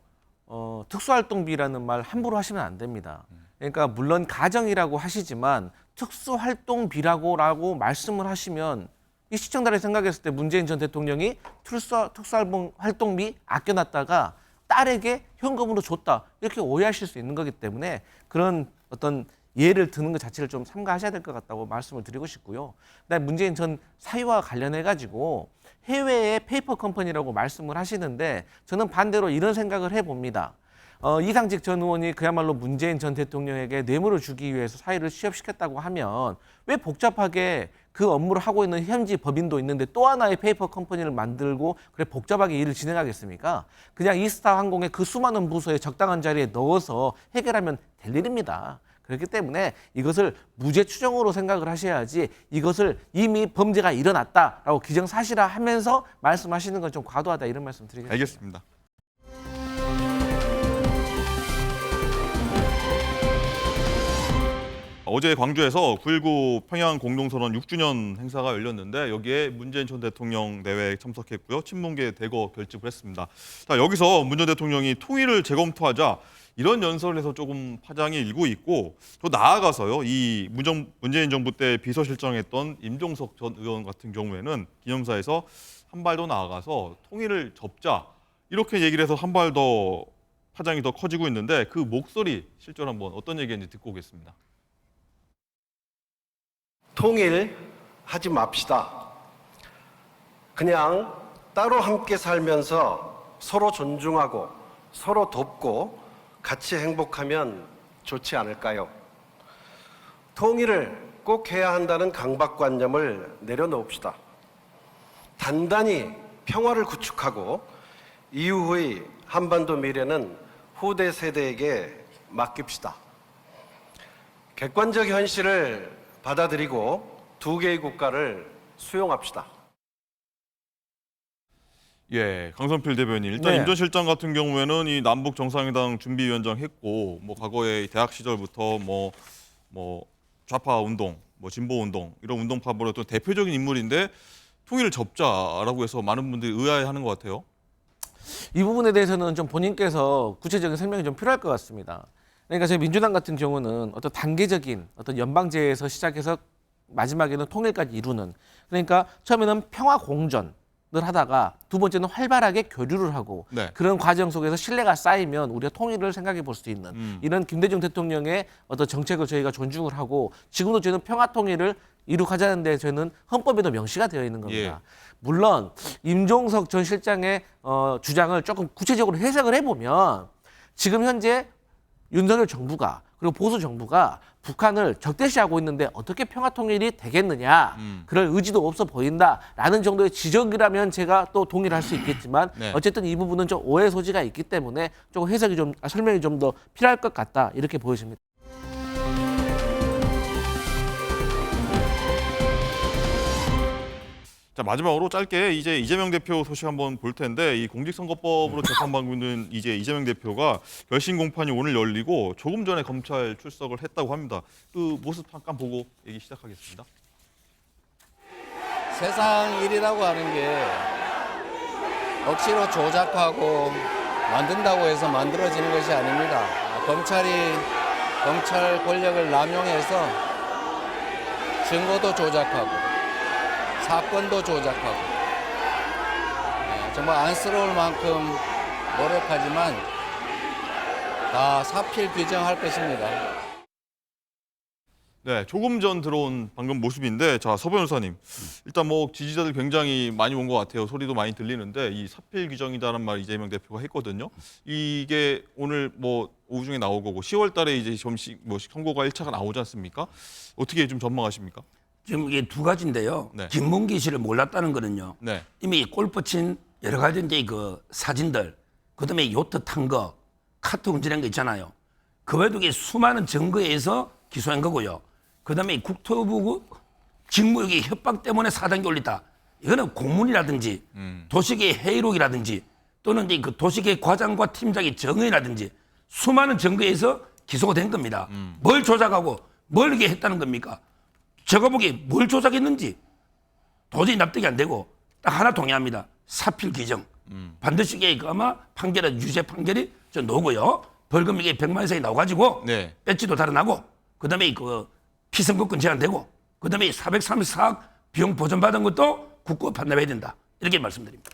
특수활동비라는 말 함부로 하시면 안 됩니다. 그러니까 물론 가정이라고 하시지만 특수활동비라고 말씀을 하시면 이 시청자를 생각했을 때 문재인 전 대통령이 특수활동비 아껴놨다가 딸에게 현금으로 줬다 이렇게 오해하실 수 있는 거기 때문에 그런 어떤 예를 드는 것 자체를 좀 삼가하셔야 될 것 같다고 말씀을 드리고 싶고요. 그다음에 문재인 전 사유와 관련해 가지고 해외의 페이퍼 컴퍼니라고 말씀을 하시는데 저는 반대로 이런 생각을 해봅니다. 이상직 전 의원이 그야말로 문재인 전 대통령에게 뇌물을 주기 위해서 사유를 취업시켰다고 하면 왜 복잡하게 그 업무를 하고 있는 현지 법인도 있는데 또 하나의 페이퍼 컴퍼니를 만들고 그래 복잡하게 일을 진행하겠습니까? 그냥 이스타 항공의 그 수많은 부서에 적당한 자리에 넣어서 해결하면 될 일입니다. 그렇기 때문에 이것을 무죄 추정으로 생각을 하셔야지 이것을 이미 범죄가 일어났다라고 기정사실화하면서 말씀하시는 건 좀 과도하다 이런 말씀 드리겠습니다. 알겠습니다. 어제 광주에서 9.19 평양 공동선언 6주년 행사가 열렸는데 여기에 문재인 전 대통령 내외 참석했고요. 친문계 대거 결집을 했습니다. 자, 여기서 문 전 대통령이 통일을 재검토하자 이런 연설에서 조금 파장이 일고 있고 또 나아가서요. 이 문재인 정부 때 비서실장했던 임종석 전 의원 같은 경우에는 기념사에서 한 발 더 나아가서 통일을 접자 이렇게 얘기를 해서 한 발 더 파장이 더 커지고 있는데 그 목소리 실제로 한번 어떤 얘기인지 듣고 오겠습니다. 통일하지 맙시다. 그냥 따로 함께 살면서 서로 존중하고 서로 돕고 같이 행복하면 좋지 않을까요? 통일을 꼭 해야 한다는 강박관념을 내려놓읍시다. 단단히 평화를 구축하고 이후의 한반도 미래는 후대 세대에게 맡깁시다. 객관적 현실을 받아들이고 두 개의 국가를 수용합시다. 예, 강선필 대변인. 일단 네. 임 전 실장 같은 경우에는 이 남북 정상회담 준비위원장 했고, 뭐 과거에 대학 시절부터 뭐 좌파 운동, 뭐 진보 운동 이런 운동파 벌였던 대표적인 인물인데 통일을 접자라고 해서 많은 분들이 의아해하는 것 같아요. 이 부분에 대해서는 좀 본인께서 구체적인 설명이 좀 필요할 것 같습니다. 그러니까 저희 민주당 같은 경우는 어떤 단계적인 어떤 연방제에서 시작해서 마지막에는 통일까지 이루는 그러니까 처음에는 평화 공전을 하다가 두 번째는 활발하게 교류를 하고 네. 그런 과정 속에서 신뢰가 쌓이면 우리가 통일을 생각해 볼 수 있는 이런 김대중 대통령의 어떤 정책을 저희가 존중을 하고 지금도 저희는 평화 통일을 이룩하자는데 저희는 헌법에도 명시가 되어 있는 겁니다. 예. 물론 임종석 전 실장의 주장을 조금 구체적으로 해석을 해보면 지금 현재 윤석열 정부가 그리고 보수 정부가 북한을 적대시하고 있는데 어떻게 평화 통일이 되겠느냐 그럴 의지도 없어 보인다라는 정도의 지적이라면 제가 또 동의를 할 수 있겠지만 네. 어쨌든 이 부분은 좀 오해 소지가 있기 때문에 조금 해석이 좀 설명이 좀 더 필요할 것 같다 이렇게 보여집니다. 자, 마지막으로 짧게 이제 이재명 대표 소식 한번 볼 텐데 이 공직선거법으로 재판받고 있는 이제 이재명 대표가 결심 공판이 오늘 열리고 조금 전에 검찰 출석을 했다고 합니다. 그 모습 잠깐 보고 얘기 시작하겠습니다. 세상 일이라고 하는 게 억지로 조작하고 만든다고 해서 만들어지는 것이 아닙니다. 검찰 권력을 남용해서 증거도 조작하고 사건도 조작하고 정말 안쓰러울 만큼 노력하지만 다 사필 규정할 것입니다. 네, 조금 전 들어온 방금 모습인데, 자, 서 변호사님, 일단 뭐 지지자들 굉장히 많이 온 것 같아요. 소리도 많이 들리는데 이 사필 규정이다라는 말 이재명 대표가 했거든요. 이게 오늘 뭐 오후 중에 나올 거고 10월달에 이제 점심 뭐 선거가 1차가 나오지 않습니까? 어떻게 좀 전망하십니까? 지금 이게 두 가지인데요. 네. 김문기 씨를 몰랐다는 거는요. 네. 이미 골프 친 여러 가지 이제 그 사진들, 그다음에 요트 탄 거, 카트 운전한 거 있잖아요. 그 외에도 이게 수많은 증거에 의해서 기소한 거고요. 그다음에 국토부 직무유기 협박 때문에 4단계 올리다. 이거는 공문이라든지 도시계획 회의록이라든지 또는 이제 그 도시계획 과장과 팀장의 정의라든지 수많은 증거에 의해서 기소가 된 겁니다. 뭘 조작하고 뭘 이렇게 했다는 겁니까? 제가 보기에 뭘 조작했는지 도저히 납득이 안 되고 딱 하나 동의합니다. 사필 규정. 반드시 이게 아마 판결은 유죄 판결이 저 나오고요. 벌금 이게 100만 이상이 나와가지고 네. 배지도 달아나고 그다음에 그 피선거권 제한되고 그다음에 434억 비용 보전받은 것도 국고 반납해야 된다. 이렇게 말씀드립니다.